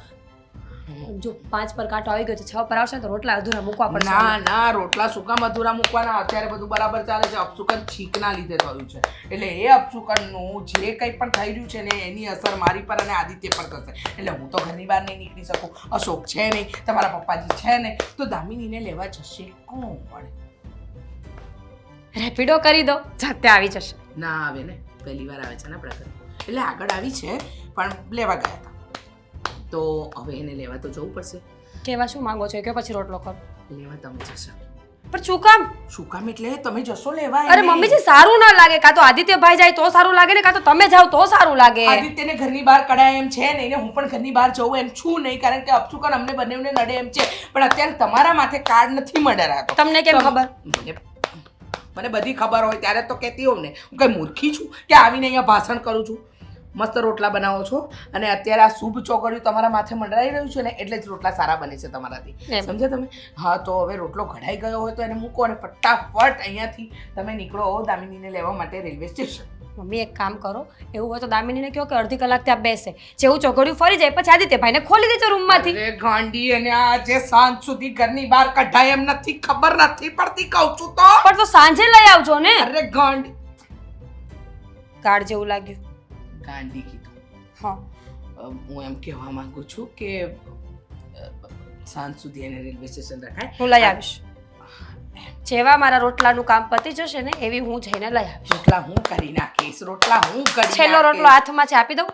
જો 5 પર કાંટો આવી ગયો છે, 6 પર આવશે ને તો રોટલા અધૂરા મૂકવા પડશે. ના, રોટલા શું કામ અધૂરા મૂકવાના? અત્યારે બધું બરાબર ચાલે છે. અપશુકન છીંકના લીધે થયું છે, એટલે એ અપશુકનનું જે કંઈ પણ થઈ રહ્યું છે ને એની અસર મારી પર અને આદિત્ય પર થશે. એટલે હું તો ઘરની બહાર નહીં નીકળી શકું. અશોક છે નહીં, તમારા પપ્પાજી છે નહીં, તો દામિનીને લેવા જશે કોણ? રેપિડો કરી દો, જાતે આવી જશે. ના આવે ને, પહેલી વાર આવે છે ને આપણા ઘરે, એટલે આગળ આવી છે પણ લેવા ગયા હતા, તો હવે એને લેવા તો જવું પડશે. કેવા શું માંગો છો કે પછી રોટલો કરો? લેવા તમે જશો. પણ શું કામ? શું કામ એટલે તમે જશો લેવા? અરે મમ્મીજી સારું ના લાગે, કાં તો આદિત્યભાઈ જાય તો સારું લાગે ને કાં તો તમે જાઓ તો સારું લાગે. આદિત્યને ઘરની બહાર કઢાય એમ છે નહીં ને હું પણ ઘરની બહાર જવું એમ છું નહીં, કારણ કે અપશુકન અમને બંનેને નડે એમ છે. પણ અત્યારે તમારા માથે કાર્ડ નથી મંડરાતો. તમને કેમ ખબર? મને બધી ખબર હોય ત્યારે તો કહેતી હોઉં ને. હું કઈ મૂર્ખી છું કે આવીને અહીંયા ભાષણ કરું છું? મસ્ત રોટલા બનાવો છો અને અત્યારે આ શુભ ચોઘડિયું તમારા માથે મંડરાઈ રહ્યું છે ને એટલે જ રોટલા સારા બને છે તમારાથી. સમજ્યા તમે? હા, તો હવે રોટલો ઘડાઈ ગયો હોય તો એને મૂકો અને ફટાફટ અહીંયાથી તમે નીકળો દામિનીને લેવા માટે રેલવે સ્ટેશન. મમ્મી એક કામ કરો, એવું હોય તો દામિનીને કહો કે અડધી કલાક ત્યાં બેસે, જેવું ચોઘડિયું ફરી જાય પછી આદિત્યભાઈને ખોલી દેજો રૂમમાંથી. અરે ગાંડી, અને આજે સાંજ સુધી ઘરની બહાર કઢાય એમ નથી, ખબર નથી પડતી કહું છું તો. પણ તો સાંજે લઈ આવજો ને. અરે ગાંડી, કાર્ડ જેવું લાગ્યું. ગાંડી કીધું. હા, હું એમ કહેવા માંગુ છું કે સાંજ સુધી એને રેલવે સ્ટેશન રખાય. હું લઈ આવીશ. જેવા મારા રોટલાનું કામ પતી જશે ને એવી હું જઈને લઈ આવીશ. રોટલા હું કરી નાખીશ, રોટલા હું કરી છેલ્લો રોટલો હાથમાં છે, આપી દઉં?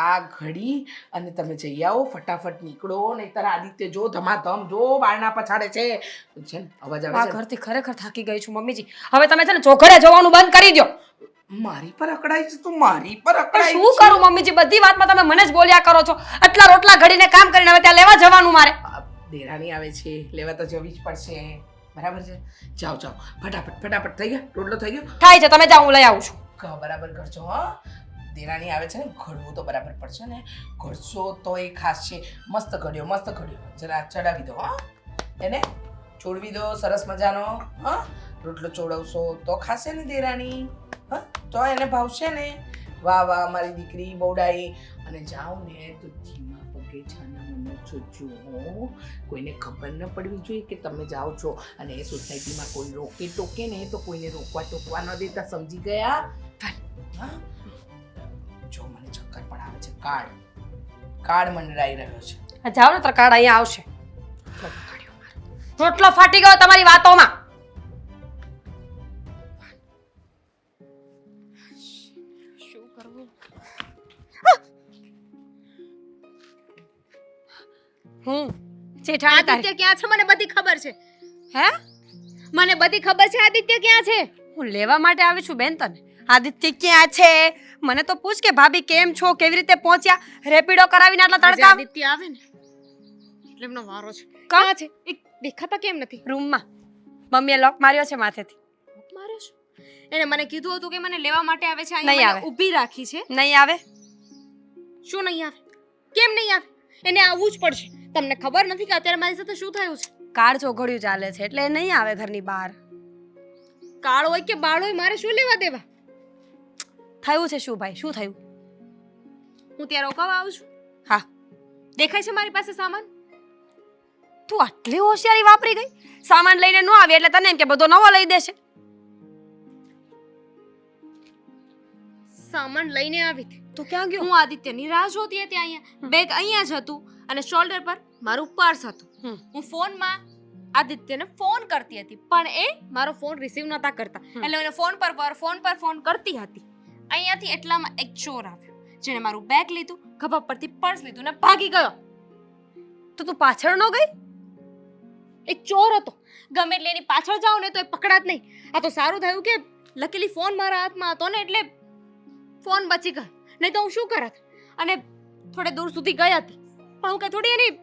આ ઘડી અને તમે જઈ આવો, ફટાફટ નીકળો, નહીતર આદિત્ય જો ધમાધમ જો બારણા પછાડે છે ને અવાજ આ આવે છે. ઘરથી ખરેખર થાકી ગઈ છું મમ્મીજી. હવે તમે છે ને ચોઘડિયા જવાનું બંધ કરી દો. મારી પર અકળાય છે તું, મારી પર પણ અકળાય શું કરું મમ્મીજી, બધી વાતમાં તમે મને જ બોલ્યા કરો છો. આટલા રોટલા ઘડીને કામ કરીને હવે ત્યાં લેવા જવાનું મારે. દેરાણી આવે છે, લેવા તો જવી જ પડશે, બરાબર છે? જાઓ જાઓ ફટાફટ થઈ ગયા, રોટલો થઈ ગયો. થાય છે, તમે જાઓ, હું લઈ આવું છું. બરાબર કરજો હા. દેરાણી આવે છે ને, ઘડવું તો બરાબર પડશે ને, ઘડશો તો એ ખાસ છે. મસ્ત ઘડ્યો, જરા ચડાવી દો હા, એને છોડવી દો સરસ મજાનો હા. રોટલો ચોળવશો તો ખાશે ને દેરાણી, હા તો એને ભાવશે ને. વાહ વાહ મારી દીકરી બહુડાઈ. અને જાઓ ને તો ધીમા પગે છાના મને જોજો, કોઈને ખબર ન પડવી જોઈએ કે તમે જાઓ છો. અને એ સોસાયટીમાં કોઈ રોકે ટોકે ને તો કોઈને રોકવા ટોકવા ન દેતા, સમજી ગયા? હા જો મને ચક્કર પણ આવે છે, કાર્ડ મંડરાઈ રહ્યો છે. આ જાઓ ને તો કાર્ડ અહીંયા આવશે. રોટલો ફાટી ગયો તમારી વાતોમાં. શું કરવું? જેઠાણી તારી આદિત્ય ક્યાં છે મને બધી ખબર છે. હે? મને બધી ખબર છે આદિત્ય ક્યાં છે. હું લેવા માટે આવી છું બેન તને. આદિત્ય ક્યાં છે મને તો પૂછ કે ભાભી કેમ છો, કેવી રીતે પહોંચ્યા, રેપિડો કરાવીને આટલા આજે તડકા આદિત્ય આવે ને એટલે એમનો વારો છે. કા? ક્યાં છે? એક દેખાતા કેમ નથી? રૂમમાં મમ્મીએ લોક માર્યો છે માથેથી. મારે શું? એને મને કીધું હતું કે મને લેવા માટે આવે છે, નહીં અહીંયા આવે. મને ઊભી રાખી છે. નહીં આવે. શું નહીં આવે? કેમ નહીં આવે? એને આવવું જ પડશે. તમને ખબર નથી કે અત્યારે મારી સાથે શું થયું છે? કાળ ચોઘડિયું ચાલે છે એટલે એ નહીં આવે ઘરની બહાર. કાળ હોય કે બાળ હોય મારે શું લેવા દેવા? થયું છે શું ભાઈ, શું થયું? હું ત્યાં રોકાવા આવું છું. હા, દેખાય છે મારી પાસે સામાન? તું આટલી હોશિયારી વાપરી ગઈ. સામાન લઈને ન આવી એટલે તને એમ કે બધો નવો લઈ દેશે. સામાન લઈને આવી હતી. તું ક્યાં ગયો? હું આદિત્યની રાહ જોતી હતી અહીંયા. બેગ અહીંયા જ હતું અને શોલ્ડર પર મારું પર્સ હતું. હું ફોનમાં આદિત્યને ફોન કરતી હતી પણ એ મારો ફોન રિસીવ નતા કરતા, એટલે મને ફોન પર ફોન કરતી હતી. અહીંયાથી એટલામાં એક ચોર આવ્યો જેણે મારું બેગ લીધું, ખભા પરથી પર્સ લીધું ને ભાગી ગયો. તો તું પાછળ ન ગઈ? એક ચોર હતો, ગમે એટલે એની પાછળ જાઓ ને તો એ પકડાત નહીં. આ તો સારું થયું કે લકીલી ફોન મારા હાથમાં હતો ને એટલે ફોન બચી ગયો, નહીં તો હું શું કરત. અને થોડે દૂર સુધી ગઈ હતી પણ હું કે થોડી એની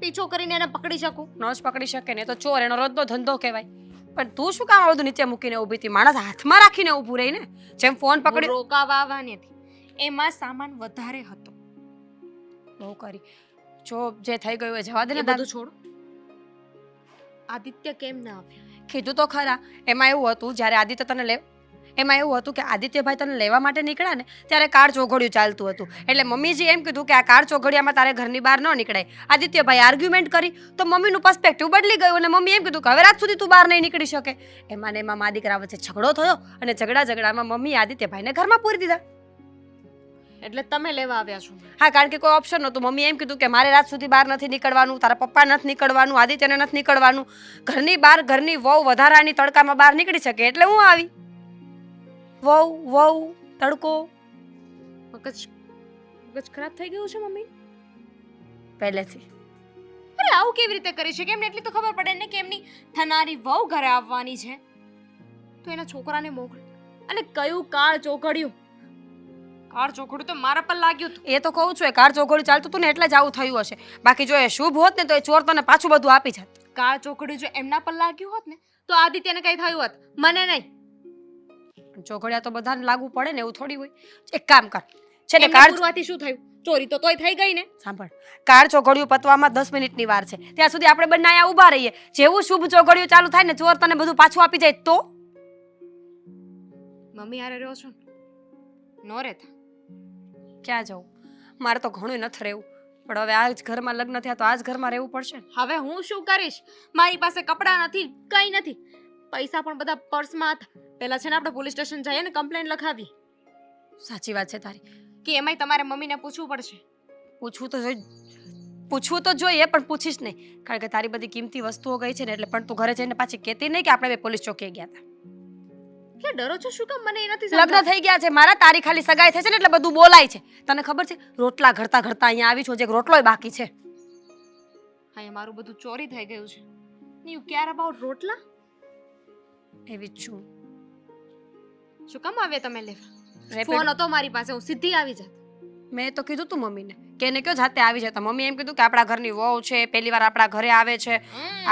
પીછો કરીને એને પકડી શકું. ન જ પકડી શકે ને, તો ચોર એનો રોજનો ધંધો કહેવાય. પણ તું શું કામ આ બધું નીચે મૂકીને ઊભી હતી? માણસ હાથમાં રાખીને ઊભું રહી ને, જેમ ફોન હું પકડી. રોકાવા આવવાની હતી, એમાં સામાન વધારે હતો. બહુ કરી. જો જે થઈ ગયું એ જવા દે એ ને. બધું છોડો. આદિત્ય કેમ ના આવ્યો? કીધું તો ખરા. એમાં એવું હતું જ્યારે આદિત્ય તને એમાં એવું હતું કે આદિત્યભાઈ તને લેવા માટે નીકળ્યા ને ત્યારે કાર ચોઘડિયું ચાલતું હતું. એટલે મમ્મીજી એમ કીધું કે આ કાર ચોઘડિયામાં તારે ઘરની બહાર ન નીકળાય. આદિત્યભાઈ આર્ગ્યુમેન્ટ કરી તો મમ્મીનું પર્સ્પેક્ટિવ બદલી ગયું અને મમ્મી એમ કીધું કે હવે રાત સુધી તું બહાર નહીં નીકળી શકે. એમાં ને એમાં મા દીકરા વચ્ચે ઝઘડો થયો અને ઝઘડામાં મમ્મી આદિત્યભાઈને ઘરમાં પૂરી દીધા. એટલે તમે લેવા આવ્યા છો? હા, કારણ કે કોઈ ઓપ્શન નહોતું. મમ્મી એમ કીધું કે મારે રાત સુધી બહાર નથી નીકળવાનું, તારા પપ્પા નથી નીકળવાનું, આદિત્યને નથી નીકળવાનું. ઘરની બહાર ઘરની વહુ વધારાની તડકામાં બહાર નીકળી શકે એટલે હું આવી. વહુ તડકો. મગજ ખરાબ થઈ ગયું છે મમ્મી પહેલેથી. અરે આવું કેવી રીતે કરી છે? કેમને એટલી તો ખબર પડે ને કે એમની થનારી વહુ ઘરે આવવાની છે તો એના છોકરાને મોકલે. અને કયું કાળ ચોઘડિયું? કાળ ચોઘડિયું તો મારા પર લાગ્યું હતું. એ તો કહું છું, એ કાર ચોઘડિયું ચાલતું હતું ને એટલે જ આવું થયું હશે. બાકી જો એ શુભ હોત ને તો એ ચોર તને પાછું બધું આપી જાત. કાળ ચોઘડિયું જો એમના પર લાગ્યું હોત ને તો આદિત્યને કઈ થયું હોત, મને નહીં. ચોઘડિયા તો બધાને લાગુ પડે ને, એવું થોડી હોય. એક કામ કર, છે ને એમને કાર પૂરવાથી શું થયું? ચોરી તો તોય થઈ ગઈ ને. સાંભળ, કાર ચોઘડિયું પતવામાં 10 મિનિટની વાર છે. ત્યાં સુધી આપણે બંને અહીંયા ઊભા રહીએ. જેવું શુભ ચોઘડિયું ચાલુ થાય ને ચોર તને બધું પાછું આપી જાય તો? મમ્મી હારે રહ્યો છો ને? નો રહેતા. ક્યાં જવું? મારે તો ઘણું નથી રહેવું, પણ હવે આ જ ઘરમાં લગ્ન થયા તો આ જ ઘરમાં રહેવું પડશે ને. હવે હું શું કરીશ? મારી પાસે કપડાં નથી, કંઈ નથી. પૈસા પણ બધા પર્સમાં હતા. પહેલા છે ને આપણે પોલીસ સ્ટેશન જઈએ ને કમ્પ્લેન લખાવી. સાચી વાત છે તારી. કે એમાંય તમારે મમ્મીને પૂછવું પડશે. પૂછવું તો જોઈ. પૂછવું તો જોઈએ પણ પૂછીશ નહીં, કારણ કે તારી બધી કિંમતી વસ્તુઓ ગઈ છે ને એટલે. પણ તું ઘરે જઈને પાછી કહેતી નહીં કે આપણે બે પોલીસ ચોકીએ ગયા હતા. એટલે ડરો છો શું કામ? મને એ નથી લગ્ન સમજાતું. થઈ ગયા છે મારા, તારી ખાલી સગાઈ થઈ છે ને એટલે બધું બોલાય છે. તને ખબર છે રોટલા ઘડતા ઘડતા અહીંયા આવી છું, હજી એક રોટલોય બાકી છે. અહીંયા મારું બધું ચોરી થઈ ગયું છે. યુ કેર અબાઉટ રોટલા? એવી જ છું. શું કામ આવ્યા તમે લેવા? રેપિડ- ફોન હતો મારી પાસે, હું સીધી આવી જાત. મેં તો કીધું તું મમ્મીને કે એને કયો જાતે આવી જતા. મમ્મી એમ કીધું કે આપણા ઘરની વહુ છે, પહેલી વાર આપણા ઘરે આવે છે,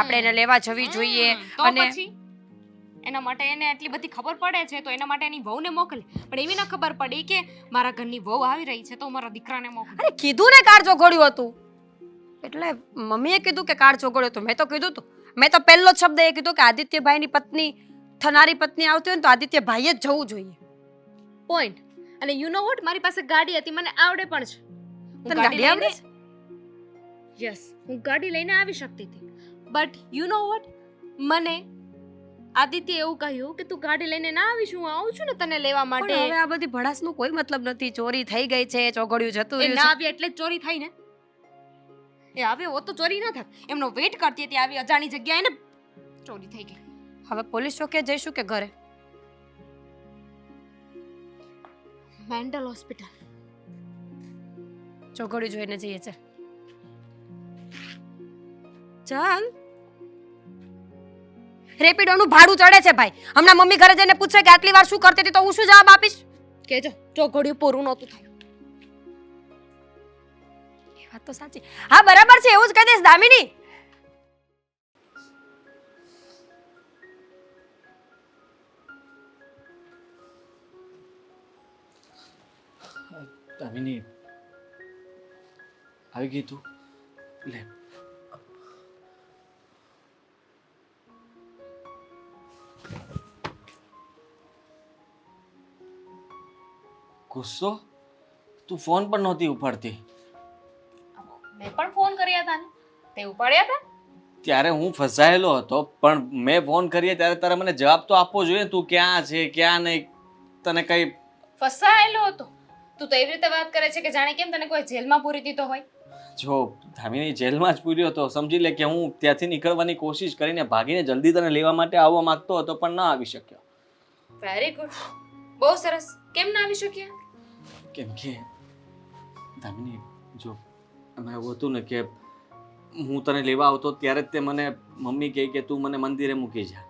આપણે એને લેવા જવી જોઈએ. તો અને પછી એના માટે એને આટલી બધી ખબર પડે છે તો એના માટે એની વહુને મોકલે. પણ એવી ના ખબર પડી કે મારા ઘરની વહુ આવી રહી છે તો મારા દીકરાને મોકલે. અરે કીધું ને કાળ ચોઘડ્યું હતું એટલે મમ્મીએ કીધું કે કાળ ચોઘડ્યું હતું. મેં તો કીધું તું, મેં તો પહેલો જ શબ્દ એ કીધું કે આદિત્યભાઈની પત્ની, થનારી પત્ની આવતી હોય ને તો આદિત્યભાઈએ જ જવું જોઈએ. પોઈન્ટ. અને યુ નો વોટ, મારી પાસે ગાડી હતી, મને આવડે પણ છે. હું તને ગાડી આવડે છે? યસ, હું ગાડી લઈને આવી શકતી હતી. બટ યુ નો વોટ, મને આદિત્ય એવું કહ્યું કે તું ગાડી લઈને ના આવીશ, હું આવું છું ને તને લેવા માટે. પણ હવે આ બધી ભડાસનો કોઈ મતલબ નથી. ચોરી થઈ ગઈ છે, ચોઘડ્યું જતું એ ના રહ્યું છે. આવી એટલે જ ચોરી થઈ ને. એ આવ્યો હોત તો ચોરી ના થાત. એમનો વેઇટ કરતી હતી, આવી અજાણી જગ્યાએ ને ચોરી થઈ ગઈ. હવે પોલીસ ચોકે જઈશું કે ઘરે? Mental hospital. ચોઘડ્યું જોઈને જઈએ છે. ચાલ. રેપિડોનું ભાડું ચડે છે ભાઈ. હમણાં મમ્મી ઘરે જઈને પૂછે કે આટલી વાર શું કરતી હતી તો હું શું જવાબ આપીશ? કેજો ચોઘડિયું પૂરું નહોતું થયું. એ વાત તો સાચી. હા બરાબર છે, એવું જ કહી દઈશ દામિની. દામિની આવી ગઈ તું? લે ગુસ્સો? તું ફોન પણ નહોતી ઉપાડતી. મેં પણ ફોન કર્યા હતા ને, તે ઉપાડ્યા હતા. ત્યારે હું ફસાયેલો હતો પણ મેં ફોન કરીએ ત્યારે તારે મને જવાબ તો આપવો જોઈએ. તું ક્યાં છે ક્યાં નહીં, તને કઈ ફસાયેલો હતો. તું તો એવી રીતે વાત કરે છે કે જાણે કેમ તને કોઈ જેલમાં પૂરી દીધો હોય. જો ધામીની જેલમાં જ પૂર્યો હતો, સમજી લે કે હું ત્યાંથી નીકળવાની કોશિશ કરીને ભાગીને જલ્દી તને લેવા માટે આવવા માંગતો હતો પણ ના આવી શક્યો. વેરી ગુડ, બહુ સરસ. કેમ ના આવી શક્યા? કેમ કે ધામીની જો એમાં એવું હતું ને કે હું તને લેવા આવતો ત્યારે જ તે મને મમ્મી કહે કે તું મને મંદિરે મૂકી જા.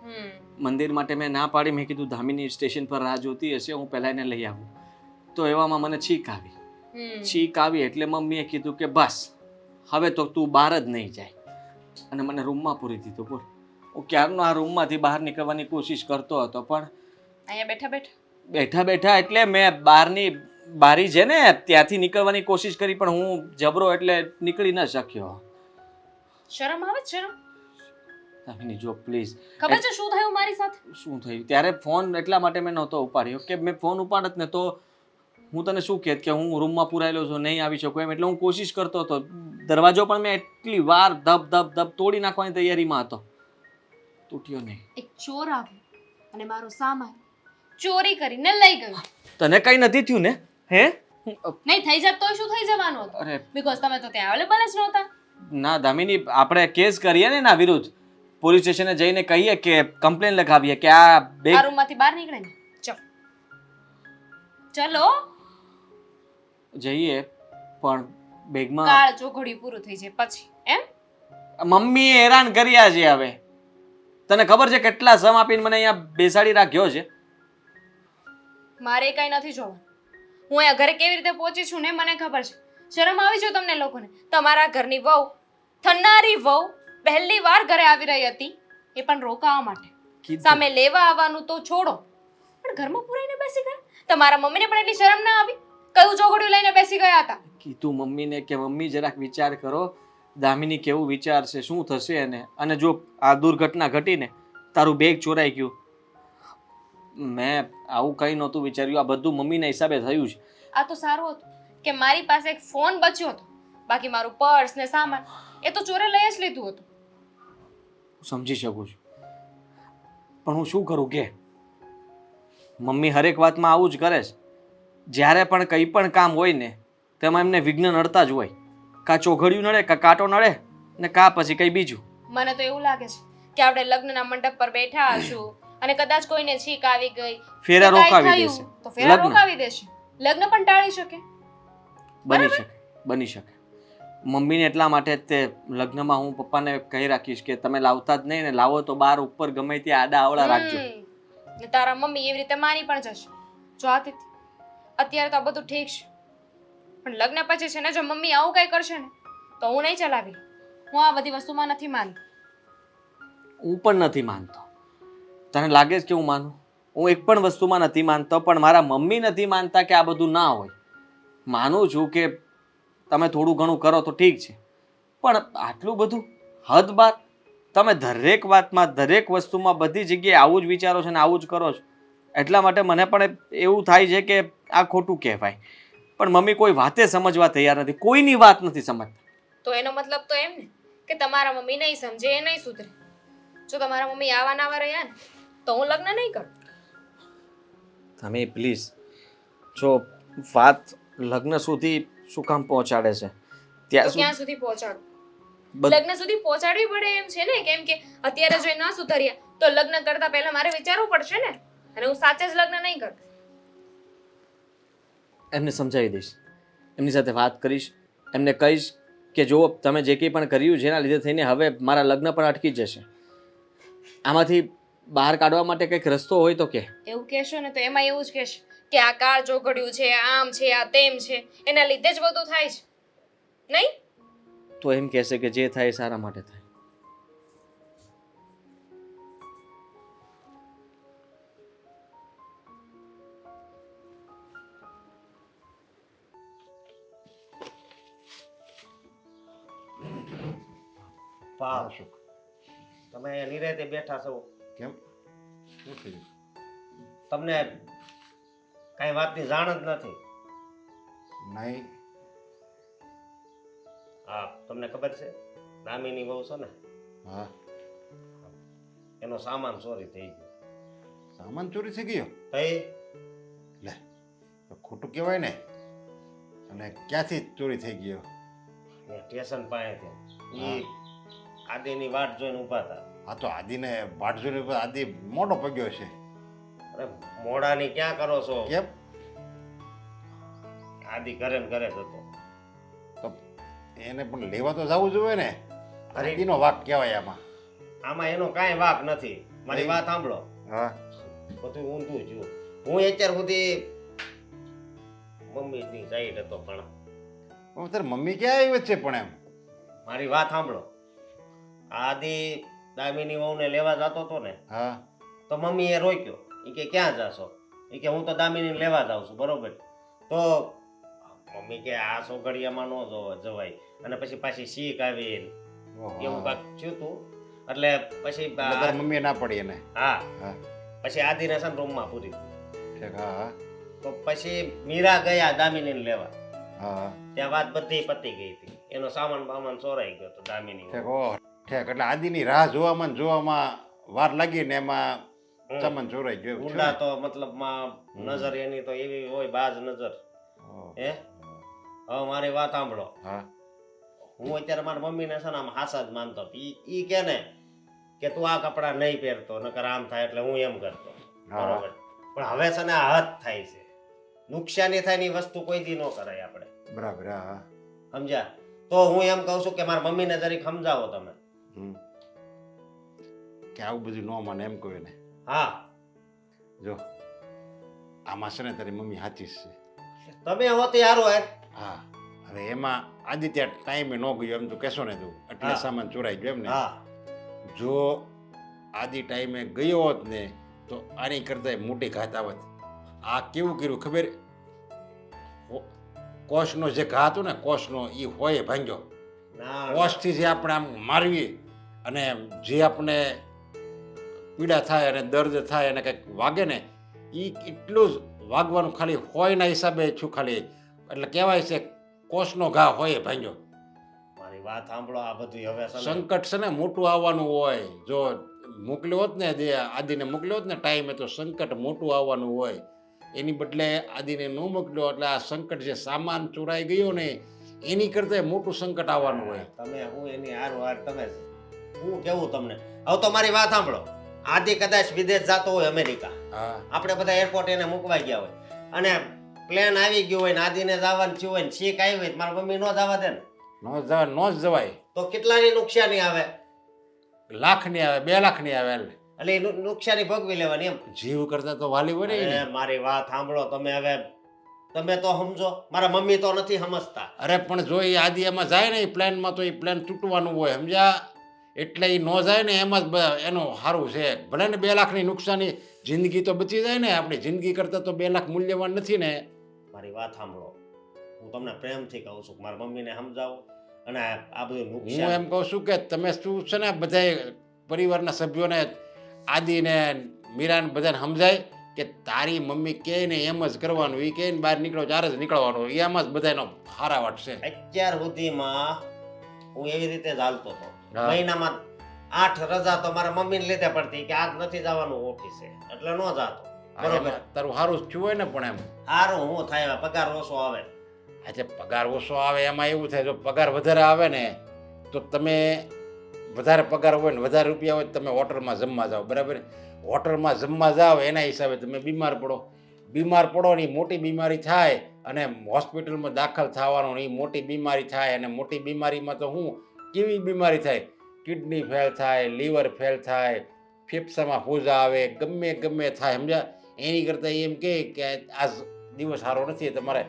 મંદિર માટે મેં ના પાડી. મેં કીધું ધામીની સ્ટેશન પર રાહ જોતી હશે, હું પહેલાં એને લઈ આવું. તો એવામાં મને છીક આવી. છીક આવી એટલે મમ્મીએ કીધું કે બસ હવે તો તું બહાર જ નહીં જાય, અને મને રૂમમાં પૂરી દીધો. બોલ, હું ક્યારનો આ રૂમમાંથી બહાર નીકળવાની કોશિશ કરતો હતો પણ અહીંયા બેઠા બેઠા બેઠા બેઠા એટલે મેં બહારની બારી છે ને ત્યાંથી નીકળવાની કોશિશ કરી પણ હું જબરો એટલે નીકળી ન શક્યો. શરમ આવે છે? શરમ? દામિની જો પ્લીઝ. ખબર છે શું થયું મારી સાથે? શું થયું? ત્યારે ફોન એટલા માટે મેં નહોતો ઉપાડ્યો કે મેં ફોન ઉપાડત ને તો હું તને શું કહેત કે હું રૂમમાં પુરાયેલો છું, નહીં આવી શકું એમ. એટલે હું કોશિશ કરતો હતો. દરવાજો પણ મેં એટલી વાર ધબ ધબ ધબ તોડી નાખવાની તૈયારીમાં હતો, તૂટ્યો નહીં. એક ચોર આવ્યો અને મારો સામાન ચોરી કરીને લઈ ગયો. તને કઈ નથી થયું ને? હે? નહીં થઈ જાત તોય શું થઈ જવાનું હતું? અરે બીકોઝ તમે તો ત્યાં અવેલેબલ જ નહોતા. ના દામિની, આપણે કેસ કરીએ ને એના વિરુદ્ધ. પોલીસ સ્ટેશને જઈને કહીએ કે કમ્પ્લેન લખાવીએ કે આ બેગ. આ રૂમમાંથી બહાર નીકળે ને. ચલો જઈએ પણ બેગમાં કાળ ચોઘડિયું પૂરું થઈ જાય પછી એમ. મમ્મીએ હેરાન કર્યા છે. હવે તને ખબર છે કેટલા સમ આપીને મને અહીંયા બેસાડી રાખ્યો છે. મારે કઈ નથી જોવાનું. હું અહીંયા ઘરે કેવી રીતે પહોંચી છું ને મને ખબર છે. શરમ આવી છે તમને લોકોને? તમારા ઘરની વહુ, થનારી વહુ પહેલી વાર ઘરે આવી રહી હતી, એ પણ રોકાવા માટે. સામે લેવા આવવાનું તો છોડો, પણ ઘરમાં પુરાઈને બેસી ગયા. તમારા મમ્મીને પણ એટલી શરમ ના આવી? કયું ચોઘડિયું લઈને બેસી ગયા હતા? કીધું મમ્મીને કે મમ્મી જરાક વિચાર કરો, દામિની કેવું વિચારશે, શું થશે એને. અને જો આ દુર્ઘટના ઘટીને તારું બેગ ચોરાઈ ગયું, મેં આવું કંઈ નહોતું વિચાર્યું. આ બધું મમ્મીના હિસાબે થયું છે. આ તો સારું હતું કે મારી પાસે એક ફોન બચ્યો હતો, બાકી મારું પર્સ ને સામાન એ તો ચોરે લઈ જ લીધું હતું. હું સમજી શકું છું પણ હું શું કરું કે મમ્મી હરેક વાતમાં આવું જ કરે છે. જ્યારે પણ કંઈ પણ કામ હોય ને તેમાં એમને વિઘ્ન નડતા જ હોય. કાં ચોઘડિયું નડે કાં કાંટો નડે ને કાં પછી કંઈ બીજું. મને તો એવું લાગે છે કે આપણે લગ્નના મંડપ પર બેઠા હશું અને કદાચ કોઈને છીક આવી ગઈ ફેરા કે કાંઈ રોકાવી થયું, દેશે. તો ફેરા લગ્ન. રોકાવી દેશે. લગ્ન પણ ટાળી શકે. બની શકે બની શકે. મમ્મીને એટલા માટે જ તે લગ્નમાં હું પપ્પાને કહી રાખીશ કે તમે લાવતા જ નહીં ને લાવો તો બાર ઉપર ગમે ત્યાં આડા આવડા રાખજો. ને તારા મમ્મી એવી રીતે માની પણ જશે. જો આદિત્ય, અત્યારે તો આ બધું ઠીક છે, પણ લગ્ન પછી છે ને જો મમ્મી આવું કઈ કરશે ને તો હું નહીં ચલાવી. હું આ બધી વસ્તુમાં નથી માનતી. હું પણ નથી માનતો. તને લાગે છે કે હું માનું? હું એક પણ વસ્તુમાં નથી માનતો, પણ મારા મમ્મી નથી માનતા કે આ બધું ના હોય. માનું છું કે તમે થોડું ઘણું કરો તો ઠીક છે, પણ આટલું બધું હદ બાર તમે દરેક વાતમાં દરેક વસ્તુમાં બધી જગ્યાએ આવું જ વિચારો છો ને આવું જ કરો છો. એટલા માટે મને પણ એવું થાય છે કે આ ખોટું કહેવાય, પણ મમ્મી કોઈ વાતે સમજવા તૈયાર નથી, કોઈની વાત નથી સમજતા. તો એનો મતલબ તો એમ ને કે તમારા મમ્મી નહીં સમજે, એ નહીં સુધરે. જો તમારા મમ્મી આવા નાવા રહ્યા ને તો હું લગ્ન નહીં કરું. તમે પ્લીઝ જો વાત લગ્ન સુધી શું કામ પહોંચાડે છે ત્યાં તો ક્યાં સુધી પહોંચાડું? બધ- લગ્ન સુધી પહોંચાડવી પડે એમ છે ને, કેમ કે અત્યારે જો એ ન સુધર્યા તો લગ્ન કરતા પહેલા મારે વિચારવું પડશે ને, અને હું સાચે જ લગ્ન નહીં કરું. એમને સમજાવી દઈશ, એમની સાથે વાત કરીશ, એમને કહીશ કે જો તમે જે કંઈ પણ કર્યું છે એના લીધે થઈને હવે મારા લગ્ન પણ અટકી જશે. આમાંથી બહાર કાઢવા માટે કંઈક રસ્તો હોય તો કે. એવું કહેશો ને તો એમાં એવું જ કહેશે કે આ કાળ ચોઘડ્યું છે, આમ છે, આ તેમ છે, એના લીધે જ બધું થાય છે. નહીં? તો એમ કહેશે કે જે થાય એ સારા માટે થાય. પાવ સુખ તમે અહીંયા નિરાંતે બેઠા છો, કેમ શું થયું? તમને કાંઈ વાતની જાણ જ નથી. નહીં. હા, તમને ખબર છે દામિની વહુ છે ને, હા, એનો સામાન ચોરી થઈ ગયો. સામાન ચોરી થઈ ગયો? થઈ લે, તો ખોટું કહેવાય ને. અને ક્યાંથી ચોરી થઈ ગયો? સ્ટેશન પાસેથી ઈ આદિની વાટ જોઈને ઊભા હતા. આ તો આદિને વાટ જોઈને આદિ મોટો પગ્યો છે. અરે મોડાની ક્યાં કરો છો? કેમ? આદિ ઘરે ને ઘરે જ હતો. તો એને પણ લેવા તો જવું જોઈએ ને. અરે આદિનો વાક કહેવાય આમાં. આમાં એનો કાંઈ વાક નથી. મારી વાત સાંભળો, હા, બધું ઊંધું છું. હું અત્યાર સુધી મમ્મીની સાઈડ હતો, પણ પણ તારી મમ્મી ક્યાં આવી છે પણ એમ? મારી વાત સાંભળો, આદિ દામિની વહુને લેવા જતો હતો ને, હા, તો મમ્મીએ રોક્યો. એ કે ક્યાં જાશો? એ કે હું તો દામિનીને લેવા જાઉં છું, બરોબર? તો મમ્મી કે આ સોગડિયામાં ન જવાય, અને પછી પાછી શીખ આવી ઓહો. એવું કાંક થયું તું. એટલે પછી એટલે તારી મમ્મીએ ના પડી એને? હા, હા, પછી આદિને છે ને રૂમમાં પૂરી. ઠીક, હા, હા, તો પછી મીરા ગયા દામિનીને લેવા. હા, ત્યાં વાત બધી પતી ગઈ હતી. એનો સામાન બામાન ચોરાઈ ગયો તો દામિની ઠીક, ઓહ, ઠીક. એટલે આદિની રાહ જોવામાં વાર લાગી ને એમાં સામાન ચોરાઈ ગયો એવું ઊંડા થયું તો મતલબમાં નજર એની તો એવી હોય, બાજ નજર. ને? ઓહ, હે હવે મારી વાત સાંભળો, હા, હું અત્યારે મારી મમ્મીને છે ને આમ હાસા જ માનતો. ઈ કે ને કે તું આ કપડાં નહીં પહેરતો, નકર આમ થાય, એટલે હું એમ કરતો, હા. બરોબર? પણ હવે છે ને આ હદ થાય છે. નુકસાની થાય ની વસ્તુ કોઈ દી ન કરાય આપણે, બરાબર, હા, સમજ્યા? તો હું એમ કહું છું કે મારી મમ્મીને જરીક સમજાવો તમે. હમ. કે આવું બધું ન માને એમ કહ્યું ને. હા, જો આમાં છે ને તારી મમ્મી સાચી જ છે. તમે હોતી હારું હે. હા, હવે એમાં આદિત્ય ટાઈમે ન ગયો એમ તો કહેશો ને તું, એટલે હા. સામાન ચોરાઈ ગયો એમ ને. હા, જો આદિ ટાઈમે ગયો હોત ને તો આની કરતા મોટી ઘાત આવત. આ કેવું કર્યું ખબર? કોષનો જે ઘા હતો ને, કોષનો, એ હોય ભાંગ્યો. ના કોષથી જે આપણે આમ મારવી અને જે આપણે પીડા થાય અને દર્દ થાય અને કંઈક વાગે ને, એ એટલું જ વાગવાનું ખાલી હોયના હિસાબે છું ખાલી. એટલે કહેવાય છે કોષનો ઘા હોય ભાંગ્યો. મારી વાત સાંભળો, આ બધું હવે છે ને સંકટ છે ને મોટું આવવાનું હોય. જો મોકલ્યો હોત ને આદિને મોકલ્યો હોત ને ટાઈમે, તો સંકટ મોટું આવવાનું હોય. એની બદલે આદિને ન મોકલ્યો, એટલે આ સંકટ જે સામાન ચોરાઈ ગયો ને એની કરતાં મોટું સંકટ આવવાનું હોય. તમે હું એની હાર તમે હું કેવું તમને હવે તો મારી વાત સાંભળો. આદિ કદાચ વિદેશ જતો હોય અમેરિકા, હા આપણે બધા એરપોર્ટ એને મૂકવા ગયા હોય અને પ્લેન આવી ગયું હોય ને આદિને જવાનું થયું હોય ને છીક આવી હોય તો મારી મમ્મી નો જવા દે ને નો જ જવાય. તો કેટલાની નુકસાની આવે? લાખની આવે, 2 લાખની આવે. એટલે એ નુકસાની ભોગવી લેવાની એમ. જીવ કરતા તો વાલી હોય ને એને. અરે મારી વાત સાંભળો તમે. હવે તમે તો સમજો, મારા મમ્મી તો નથી સમજતા. અરે પણ જો એ આદિ એમાં જાય ને એ પ્લેનમાં તો એ પ્લેન તૂટવાનું હોય સમજ્યા. એટલે એ ન જાય ને એમાં જ એનું સારું છે. ભલે ને 2 લાખની નુકસાની, જિંદગી તો બચી જાય ને. આપણી જિંદગી કરતાં તો 2 લાખ મૂલ્યવાન નથી ને. મારી વાત સાંભળો, હું તમને પ્રેમથી કહું છું કે મારા મમ્મીને સમજાવો અને આ બધું હું નુકસાન એમ કહું છું કે તમે શું છે ને બધાય પરિવારના સભ્યોને, આદિને, મીરાને બધાને સમજાય કે તારી મમ્મી કહે ને એમ જ કરવાનું. એ કહે ને બહાર નીકળો ત્યારે જ નીકળવાનું. એમાં જ બધાનો હારાવાટ છે. અત્યાર સુધીમાં હું એવી રીતે જ હાલતો હતો. હા. મહિનામાં 8 રજા તો મારા મમ્મીને લીધે પડતી કે આજ નથી જવાનું ઓફિસે, એટલે ન જાતો. બરોબર. એમાં તારું સારું થયું હોય ને પણ એમ સારું હું થાય પગાર ઓછો આવે. આજે પગાર ઓછો આવે એમાં એવું થાય, જો પગાર વધારે આવે ને તો તમે વધારે પગાર હોય ને વધારે રૂપિયા હોય તો તમે હોટલમાં જમવા જાઓ, બરાબર. હોટલમાં જમવા જાઓ એના હિસાબે તમે બીમાર પડો ને એ મોટી બીમારી થાય અને હોસ્પિટલમાં દાખલ થવાનું ને એ મોટી બીમારી થાય. અને મોટી બીમારીમાં તો હું કેવી બીમારી થાય, કિડની ફેલ થાય, લીવર ફેલ થાય, ફેફસામાં પૂજા આવે, ગમે થાય સમજ્યા. એની કરતાં એમ કહે કે આજ દિવસ સારો નથી, તમારે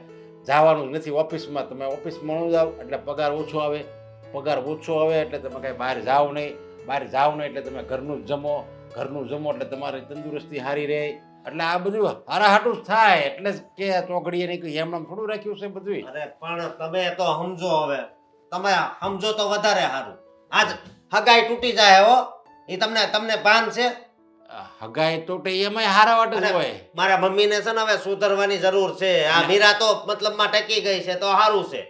જવાનું જ નથી ઓફિસમાં. તમે ઓફિસમાં ન જાઓ એટલે પગાર ઓછો આવે. પગાર ઓછો આવે એટલે તમે કાંઈ બહાર જાઓ નહીં એટલે તમે ઘરનું જ જમો એટલે તમારી તંદુરસ્તી સારી રહે. એટલે આ બધું હારાહાટું જ થાય. એટલે જ કે ચોકડીએ નહીં કહ્યું એમણે થોડું રાખ્યું છે બધું. અરે પણ તમે તો સમજો. હવે તમે સમજો તો વધારે સારું. આજ હગાઈ તૂટી જાય હો, એ તમને ભાન છે? હગાઈ તૂટે એમાંય હારાવાટ જ હોય. મારા મમ્મીને છે ને હવે સુધરવાની જરૂર છે. આ મીરા તો મતલબમાં ટકી ગઈ છે તો સારું છે.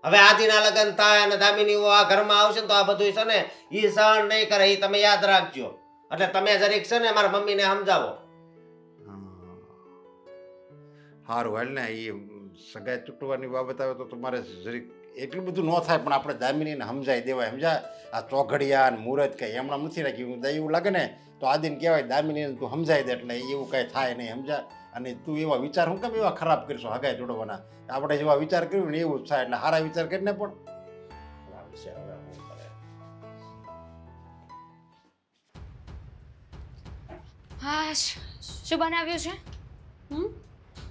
હવે આદિના લગ્ન થાય અને દામિની આ ઘરમાં આવશે ને તો આ બધું છે ને ઈ સહન નહીં કરે. એ તમે યાદ રાખજો. એટલે તમે જરીક છે ને મારા મમ્મીને સમજાવો. સારું હાલ ને એ સગાઈ તૂટવાની બાબત આવે તો તમારે જરીક એટલું બધું ન થાય પણ આપણે દામિનીને સમજાઈ દેવાય. સમજા આ ચોઘડિયા ને મુહૂર્ત કંઈ એમણા નથી રાખ્યું. એવું લાગે ને તો આદિને કહેવાય દામિનીને તું સમજાઈ દે એટલે એવું કાંઈ થાય નહીં સમજા. અને તું એવા વિચાર હું કેમ એવા ખરાબ કરીશું હગાઈ તોડવાના? આપણે જેવા વિચાર કર્યું ને એવું જ થાય. એટલે સારા વિચાર કરીને પણ હા શું બનાવ્યું છે? હમ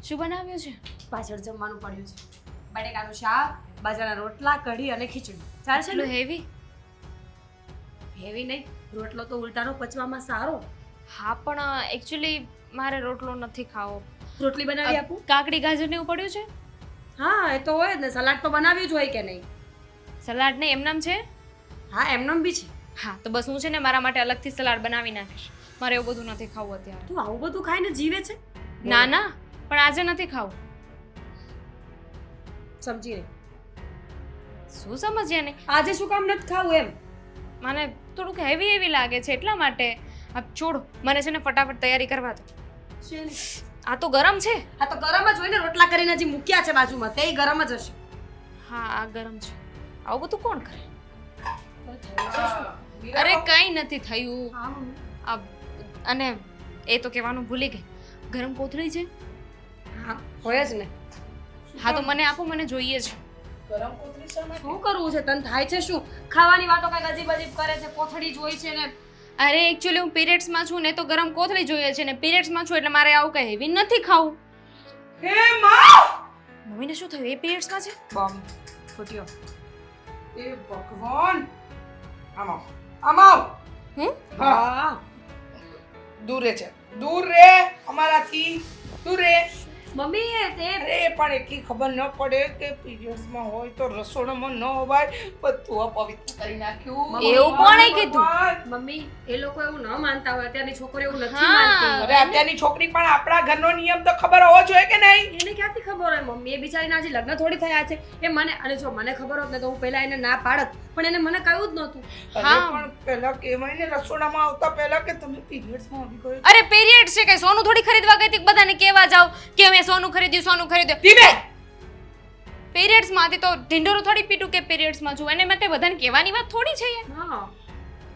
શું બનાવ્યું છે? પાછળ જમવાનું પડ્યું છે. બટેકાનું શાક, બાજરાના રોટલા, કઢી અને ખીચડી. ચાલશે એટલું ને? હેવી? હેવી નહીં, રોટલો તો ઉલટાનો પચવામાં સારો. હા પણ એકચ્યુઅલી મારે રોટલો નથી ખાવો. રોટલી બનાવી આપું? કાકડી ગાજર ને એવું પડ્યું છે? હા એ તો હોય જ ને. સલાડ તો બનાવ્યું જ હોય કે નહીં? સલાડ ને એમનામ છે? હા એમનેમ બી છે. હા તો બસ હું છે ને મારા માટે અલગથી સલાડ બનાવી નાખીશ. મારે એવું બધું નથી ખાવું અત્યારે. તું આવું બધું ખાઈને જીવે છે? ના ના પણ આજે નથી ખાવું. સમજી નહીં. શું સમજ્યા નહીં? આજે શું કામ નથી ખાવું એમ? મને થોડુંક હેવી લાગે છે એટલા માટે. આ છોડો, મને છે ને ફટાફટ તૈયારી કરવા દો. આ તો ગરમ છે. આ તો ગરમ જ હોય ને. રોટલા કરીને હજી મૂક્યા છે બાજુમાં, તે ગરમ જ હશે. હા આ ગરમ છે. આવું બધું કોણ કરે? અરે કંઈ નથી થયું. હા મમ્મી. આ અને એ તો કહેવાનું ભૂલી ગઈ. ગરમ કોથળી છે? હા હોય જ ને. હા તો મને આપો, મને જોઈએ છે. ગરમ કોથળી શા માટે? શું કરવું છે તને? થાય છે શું? ખાવાની વાતો કઈ અજીબ અજીબ કરે છે. કોથળી જોઈ છે ને. અરે એકચ્યુઅલી હું પીરિયડ્સમાં છું ને તો ગરમ કોથળી જોઈએ છે ને પીરિયડ્સમાં છું એટલે મારે આવું કંઈ હેવી નથી ખાવું. હે માં! મમ્મીને શું થયું? એ પીરિયડ્સમાં છે? બોમ્બ ફૂટ્યો. એ ભગવાન! આમાવ! હું? હા દૂર રહે છે. દૂર રે અમારાથી. દૂર રે. મમ્મી તે અરે પણ એટલી ખબર ન પડે કે પીરિયડ્સમાં હોય તો રસોડામાં ન હોવાય. બધું અપવિત્ર કરી નાખ્યું. એવું કોણે કીધું? ભગવાન! મમ્મી એ લોકો એવું ન માનતા હોય. અત્યારની છોકરીઓ એવું નથી હા. માનતી. અરે અત્યારની છોકરી પણ આપણા ઘરનો નિયમ તો ખબર હોવો જોઈએ કે નહીં? એને ક્યાંથી ખબર હોય મમ્મી? એ બિચારીના હજી લગ્ન થોડી થયા છે. એ મને અને જો મને ખબર હોત ને તો હું પહેલા એને ના પાડત, પણ એને મને કહ્યું જ નહોતું. અરે હા. પણ પહેલા કહેવાય ને રસોડામાં આવતા પહેલા કે તમે પીરિયડ્સમાં આવી ગયો. અરે પીરિયડ છે કે સોનું થોડી ખરીદવા ગઈ હતી કે બધાને કહેવા જાવ કે અમે સોનું ખરીદ્યું. ધીમે! પીરિયડ્સમાં હતી તો ઢીંઢોરો થોડી પીટું કે પીરિયડ્સમાં છું એને માટે બધાને કહેવાની વાત થોડી છે યાર. હા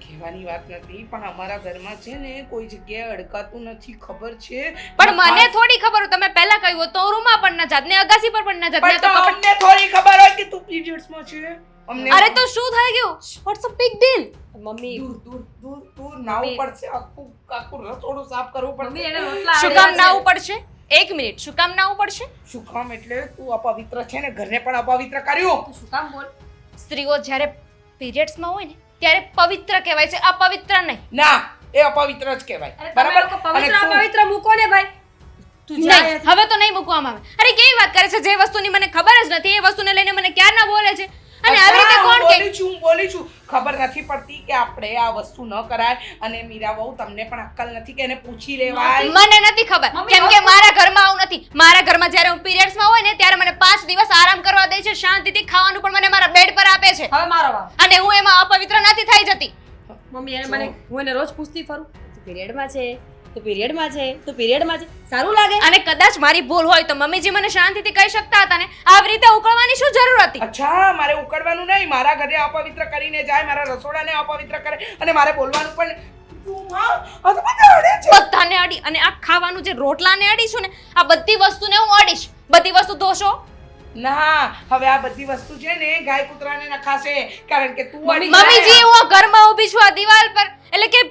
કહેવાની વાત નથી પણ અમારા ઘરમાં છે ને કોઈ જગ્યાએ અડકાતું નથી ખબર છે પણ મને થોડી ખબર હોય તમે પહેલા કહ્યું હોત તો હું રૂમમાં પણ ના જાત ને અગાસી પર પણ ના જાત ને પણ તો તો અમને થોડી ખબર હોય કે તું પીરિયડ્સમાં છે અમને અરે તો શું થઈ ગયું what's a big deal mummy દૂર નાવું પડશે આખું રસોડું સાફ કરવું મમ્મી પડશે એને રોટલા શું કામ નાવું પડશે એક મિનિટ શું કામ નાવું પડશે શું કામ એટલે તું અપવિત્ર છે ને ઘરને પણ અપવિત્ર કર્યું તું શું કામ બોલ સ્ત્રીઓ જ્યારે પીરિયડ્સમાં હોય ને ત્યારે પવિત્ર કહેવાય છે અપવિત્ર નહીં ના એ અપવિત્ર જ કહેવાય અરે તમે લોકો અને પવિત્ર તું- અપવિત્ર મૂકો ને ભાઈ તું જા નહીં હવે તો નહીં મૂકવામાં આવે અરે કેવી વાત કરે છે જે વસ્તુની મને ખબર જ નથી એ વસ્તુને લઈને મને ક્યારના બોલે છે અને આવી રીતે કોણ કે બોલી છું ખબર નથી પડતી કે આપણે આ વસ્તુ ન કરાય અને મીરા બહુ તમને પણ અક્કલ નથી કે એને પૂછી લેવાય મને નથી ખબર મમ્મી, કેમ કે મારા ઘરમાં આવું નથી મારા ઘરમાં જ્યારે હું પીરિયડ્સમાં હોય ને ત્યારે મને 5 દિવસ આરામ કરવા દે છે શાંતિથી ખાવાનું પણ મને મારા બેડ પર આપે છે હવે મારો વારો અને હું એમાં અપવિત્ર નથી થઈ જતી મમ્મી એને મને હું એને રોજ પૂછતી ફરું તું પીરિયડમાં છે તું પીરિયડમાં છે તું પીરિયડમાં છે સારું લાગે અને કદાચ મારી ભૂલ હોય તો મમ્મીજી મને શાંતિથી કહી શકતા હતા ને આવી રીતે ઉકળવાની શું જરૂર હતી અચ્છા મારે ઉકળવાનું નહીં મારા ઘરે અપવિત્ર કરીને જાય મારા રસોડાને અપવિત્ર કરે અને મારે બોલવાનું પણ તું માં, આ તો બધા અડે છે. બધાને અડી અને આ ખાવાનું જે રોટલાને અડીશું ને આ બધી વસ્તુને હું અડીશ બધી વસ્તુ ધોશો ના હવે આ બધી વસ્તુ છે ને ગાય કૂતરાને નખાશે કારણ કે તું અડી મમ્મીજી જાય. હું આ ઘરમાં ઊભી છું આ દિવાલ પર એટલે કે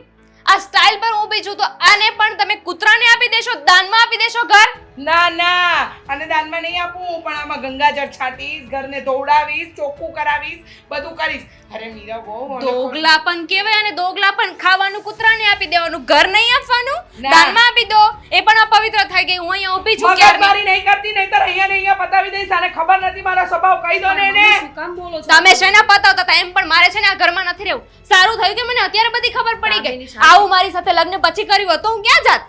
આ સ્ટાઇલ પર ઊભી છું તો આને પણ તમે કૂતરાને આપી દેશો દાનમાં આપી દેશો ઘર ના ના અને દાનમાં નહીં આપું પણ આમાં ગંગાજળ છાંટીશ ઘરને ધોવડાવીશ ચોખ્ખું કરાવીશ બધું કરીશ અરે મીરા બહુ દોગલાપન કહેવાય અને દોગલાપન ખાવાનું કૂતરાને આપી દેવાનું ઘર નહીં આપવાનું ના. દાનમાં આપી દો એ પણ અપવિત્ર થઈ ગઈ હું અહીંયા ઊભી છું ક્યારની. મગજમારી નહીં કરતી નહીંતર અહીંયા ને અહીંયા પતાવી દઈશ આને ખબર નથી મારો સ્વભાવ કહી દો ને એને મમ્મી, શું કામ બોલો છો તમે શેના પતાવતા હતા એમ પણ મારે છે ને આ ઘરમાં નથી રહેવું સારું થયું કે મને અત્યારે બધી ખબર પડી દામિની ગઈ શાંતિ. આવું મારી સાથે લગ્ન પછી કર્યું હોત તો હું ક્યાં જાત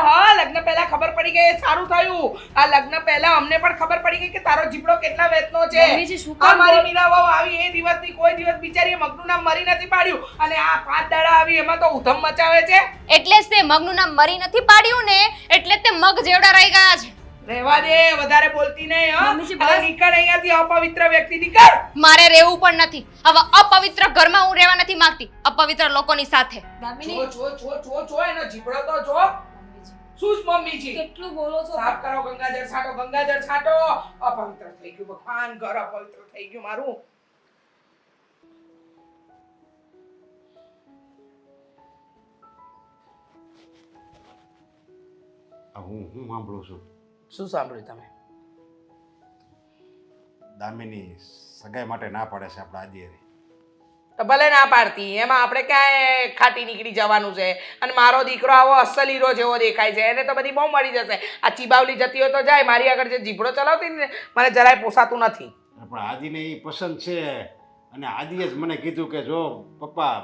હા લગ્ન પહેલા ખબર પડી ગઈ એ સારું થયું આ લગ્ન પહેલા અમને પણ ખબર પડી ગઈ કે તારો જીબડો કેટલા વેતનો છે મમ્મીજી, શું આ કામ મારી બોલ- મીરા વહુ આવી એ દિવસથી કોઈ દિવસ બિચારી મગનું નામ મરી નથી પાડ્યું અને આ 5 દાડા આવી એમાં તો ઉધમ મચાવે છે એટલે જ તે મગનું નામ મરી નથી પાડ્યું ને એટલે જ તે મગ જેવડા રહી ગયા છે રહેવા દે વધારે બોલતી નહીં હા મમ્મીજી, અને બસ. નીકળ અહીંયાથી અપવિત્ર વ્યક્તિ નીકળ મારે રહેવું પણ નથી હવે અપવિત્ર ઘરમાં હું રહેવા નથી માંગતી અપવિત્ર લોકોની સાથે દામિની જો એનો જીબડો તો જો શું જ મમ્મીજી કેટલું બોલો છો સાફ કરો ગંગાજળ છાંટો અપવિત્ર થઈ ગયું ભગવાન ઘર અપવિત્ર થઈ ગયું મારું હું સાંભળું છું શું સાંભળ્યું તમે દામિની સગાઈ માટે ના પાડે છે આપણા આદિએ તો ભલે ના પાડતી એમાં આપણે ક્યાંય ખાટી નીકળી જવાનું છે અને મારો દીકરો આવો અસલ હીરો જેવો દેખાય છે એને તો બધી બહુ મળી જશે આ ચીબાવલી જતી હોય તો જાય મારી આગળ જે જીભડો ચલાવતી ને મને જરાય પોસાતું નથી પણ આદિને એ પસંદ છે અને આદિએ જ મને કીધું કે જો પપ્પા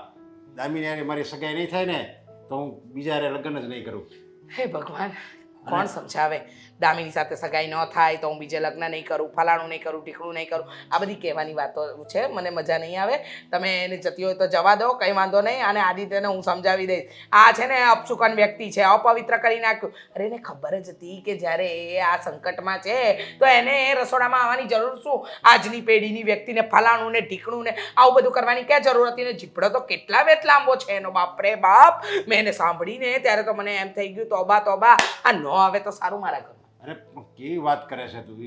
દામિની હારે મારી સગાઈ નહીં થાય ને તો હું બીજા હારે લગ્ન જ નહીં કરું હે ભગવાન કોણ સમજાવે દામિની સાથે સગાઈ ન થાય તો હું બીજે લગ્ન નહીં કરું ફલાણું નહીં કરું ઢીકણું નહીં કરું આ બધી કહેવાની વાતો છે મને મજા નહીં આવે તમે એને જતી હોય તો જવા દો કંઈ વાંધો નહીં અને આદિત્યને હું સમજાવી દઈશ આ છે ને અપશુકન વ્યક્તિ છે અપવિત્ર કરી નાખ્યું અરે એને ખબર જ હતી કે જ્યારે એ આ સંકટમાં છે તો એને રસોડામાં આવવાની જરૂર શું આજની પેઢીની વ્યક્તિને ફલાણું ને ઢીકણું ને આવું બધું કરવાની ક્યાં જરૂર હતી ને જીભડો તો કેટલા વેત લાંબો છે એનો બાપ રે બાપ મેં એને સાંભળીને ત્યારે તો મને એમ થઈ ગયું તોબા તોબા આ ન આવે તો સારું મારા ઘરમાં અરે પણ કેવી વાત કરે છે તું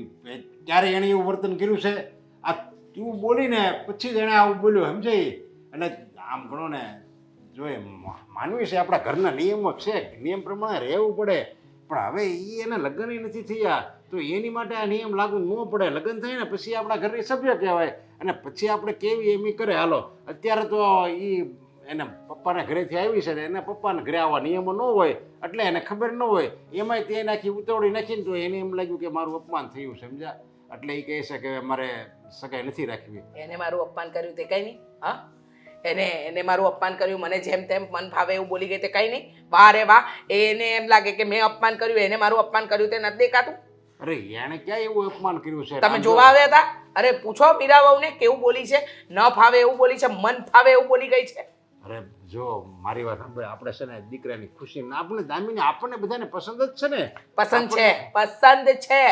ત્યારે એણે એવું વર્તન કર્યું છે આ તું બોલીને પછી જ એણે આવું બોલ્યું સમજાય એટલે આમ ઘણો ને જો એ માનવી છે આપણા ઘરના નિયમો છે નિયમ પ્રમાણે રહેવું પડે પણ હવે એ એના લગ્ન નથી થયા તો એની માટે આ નિયમ લાગુ ન પડે લગ્ન થાય ને પછી આપણા ઘરની સભ્ય કહેવાય અને પછી આપણે કેવી એમ કરે હાલો અત્યારે તો એ એના પપ્પાના ઘરેથી આવી છે ને એના પપ્પાના ઘરે આવા નિયમો ન હોય એટલે એને ખબર ન હોય એમાંય તે નાખી ઉતાવળી નાખીને તો એને એમ લાગ્યું કે મારું અપમાન થયું સમજા એટલે એ કહે છે કે મારે સગાઈ નથી રાખવી એને મારું અપમાન કર્યું તે કઈ નહીં હા એને મારું અપમાન કર્યું મને જેમ તેમ મન ભાવે એવું બોલી ગઈ તે કઈ નહીં વાહ રે વાહ એને એમ લાગે કે મેં અપમાન કર્યું એને મારું અપમાન કર્યું તે નથી દેખાતું અરે એણે ક્યાં એવું અપમાન કર્યું છે તમે જોવા આવ્યા હતા અરે પૂછો મીરા વહુને કેવું બોલી છે ન ફાવે એવું બોલી છે મન ફાવે એવું બોલી ગઈ છે અરે જો મારી વાત સાંભળે આપણે છે ને દીકરાની ખુશી આપણે દામીને આપણને બધાને પસંદ જ છે ને પસંદ છે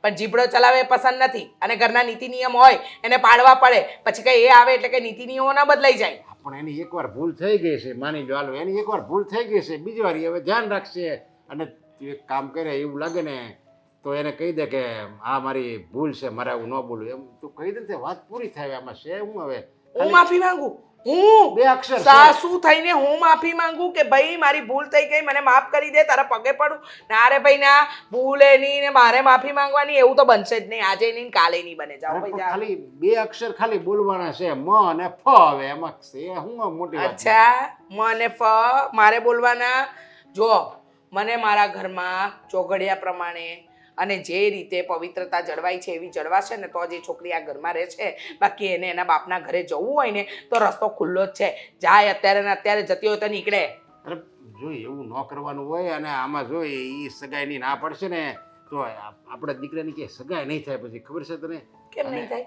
પણ જીભડો ચલાવે એ પસંદ નથી અને ઘરના નીતિ નિયમ હોય એને પાડવા પડે. પછી કઈ એ આવે એટલે કે નીતિ નિયમો ના બદલાઈ જાય. પણ એની એકવાર ભૂલ થઈ ગઈ છે, માની લો હાલો એની એકવાર ભૂલ થઈ ગઈ છે, બીજી વાર ઈ હવે ધ્યાન રાખશે અને તું એક કામ કરે એવું લાગે ને તો એને કહી દે કે આ મારી ભૂલ છે, મારે આવું ન બોલવું, એમ તું કહી દે ને વાત પૂરી થાય. આમાં છે હું હવે હું માફી માંગુ, હું 2 અક્ષર છે. સાસુ થઈને હું માફી માંગુ કે ભાઈ મારી ભૂલ થઈ ગઈ, મને માફ કરી દે, તારા પગે પડું. ના રે ભાઈ ના, ભૂલ એની ને મારે માફી માંગવાની એવું તો બનશે જ નહીં. આજે નહીં કાલે નહીં બને. જાઓ અરે ભાઈ પણ જાઓ. ખાલી 2 અક્ષર ખાલી બોલવાના છે, મ અને ફ. હવે એમાં છે હું મોટી વાત છે. અચ્છા, મને મારે બોલવાના. જો મને મારા ઘરમાં ચોઘડિયા પ્રમાણે અને જે રીતે પવિત્રતા જળવાય છે એવી જળવાશે ને તો જ એ છોકરી આ ઘરમાં રહે છે. બાકી એને એના બાપના ઘરે જવું હોય ને તો રસ્તો ખુલ્લો જ છે. જાય અત્યારે ને અત્યારે, જતી હોય તો નીકળે. અરે જો એવું ન કરવાનું હોય અને આમાં જો એ સગાઈની ના પડશે ને તો આપણા દીકરાની કે સગાઈ નહીં થાય પછી, ખબર છે તને? કેમ નહીં થાય?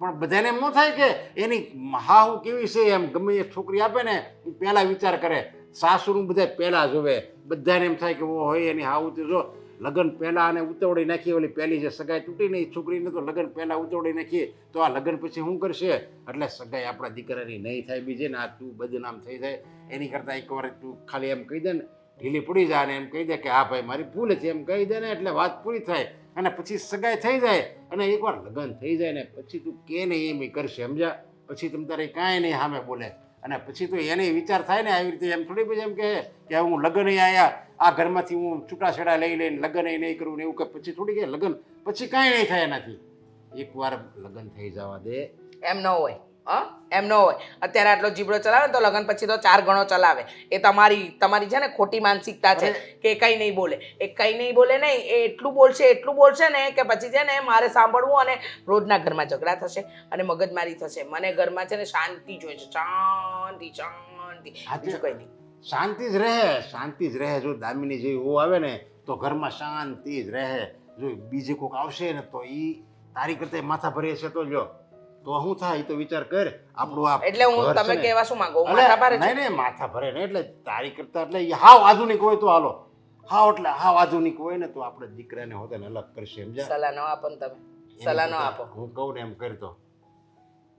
પણ બધાને એમ ન થાય કે એની હાહુ કેવી છે, એમ ગમે એ છોકરી આપે ને એ પહેલા વિચાર કરે. સાસુનું બધા પહેલા જોવે. બધાને એમ થાય કે ઓ હોય એની હાહુ તો જો લગ્ન પહેલા અને ઉતવડી નાખીએ, ઓલી પહેલી જે સગાઈ તૂટી ને એ છોકરીને તો લગ્ન પહેલા ઉતવડી નાખીએ તો આ લગ્ન પછી શું કરશે? એટલે સગાઈ આપણા દીકરાની નહીં થાય બીજે ને આ તું બદનામ થઈ જાય એની કરતાં એકવાર તું ખાલી એમ કહી દે ને, ઢીલી પડી જાય ને એમ કહી દે કે હા ભાઈ મારી ભૂલ છે એમ કહી દે ને એટલે વાત પૂરી થાય અને પછી સગાઈ થઈ જાય અને એકવાર લગ્ન થઈ જાય ને પછી તું કે નહીં એમ કરશે, સમજ્યા? પછી તમ તારે કાંઈ નહીં સામે બોલે અને પછી તો એને વિચાર થાય ને આવી રીતે. એમ થોડી પછી એમ કહે કે હું લગ્ન આયા આ ઘરમાંથી હું છૂટાછેડા લઈ લઈને લગ્ન નહીં કરું ને એવું કે પછી થોડી કે લગ્ન પછી કાંઈ નહીં થાય એનાથી. એકવાર લગ્ન થઈ જવા દે. એમ ન હોય. એમ ન હોય. અત્યારે આટલો જીબડો ચલાવે ને તો લગ્ન પછી તો 4 ગણો ચલાવે. એ તમારી છે ને ખોટી માનસિકતા છે કે કંઈ નહીં બોલે. એ કંઈ નહીં બોલે નહીં, એ એટલું બોલશે ને કે પછી છે ને મારે સાંભળવું અને રોજના ઘરમાં ઝઘડા થશે અને મગજમારી થશે. મને ઘરમાં છે ને શાંતિ જોઈએ છે. શાંતિ શાંતિ, બીજું કંઈ નહીં. શાંતિ જ રહે. જો દામિની જેવી ઓ આવે ને તો ઘરમાં શાંતિ જ રહે. જો બીજે કોઈક આવશે ને તો એ તારી કરતા માથા ભરે છે તો જો તો શું થાય એ તો વિચાર કર. આપણું આ એટલે હું ઘર છે તમે ને. કહેવા શું માંગો? માથા ભારે છે? નહીં માથા ભરે ને એટલે તારી કરતા એટલે ઈ હાવ આધુનિક હોય તો હાલો. હાવ આધુનિક હોય ને તો આપણે દીકરાને હોતે ને અલગ કરશે, સમજ્યા? સલાહ ન આપો ને તમે. સલાહ ન આપો. હું કહું ને એમ કરતો.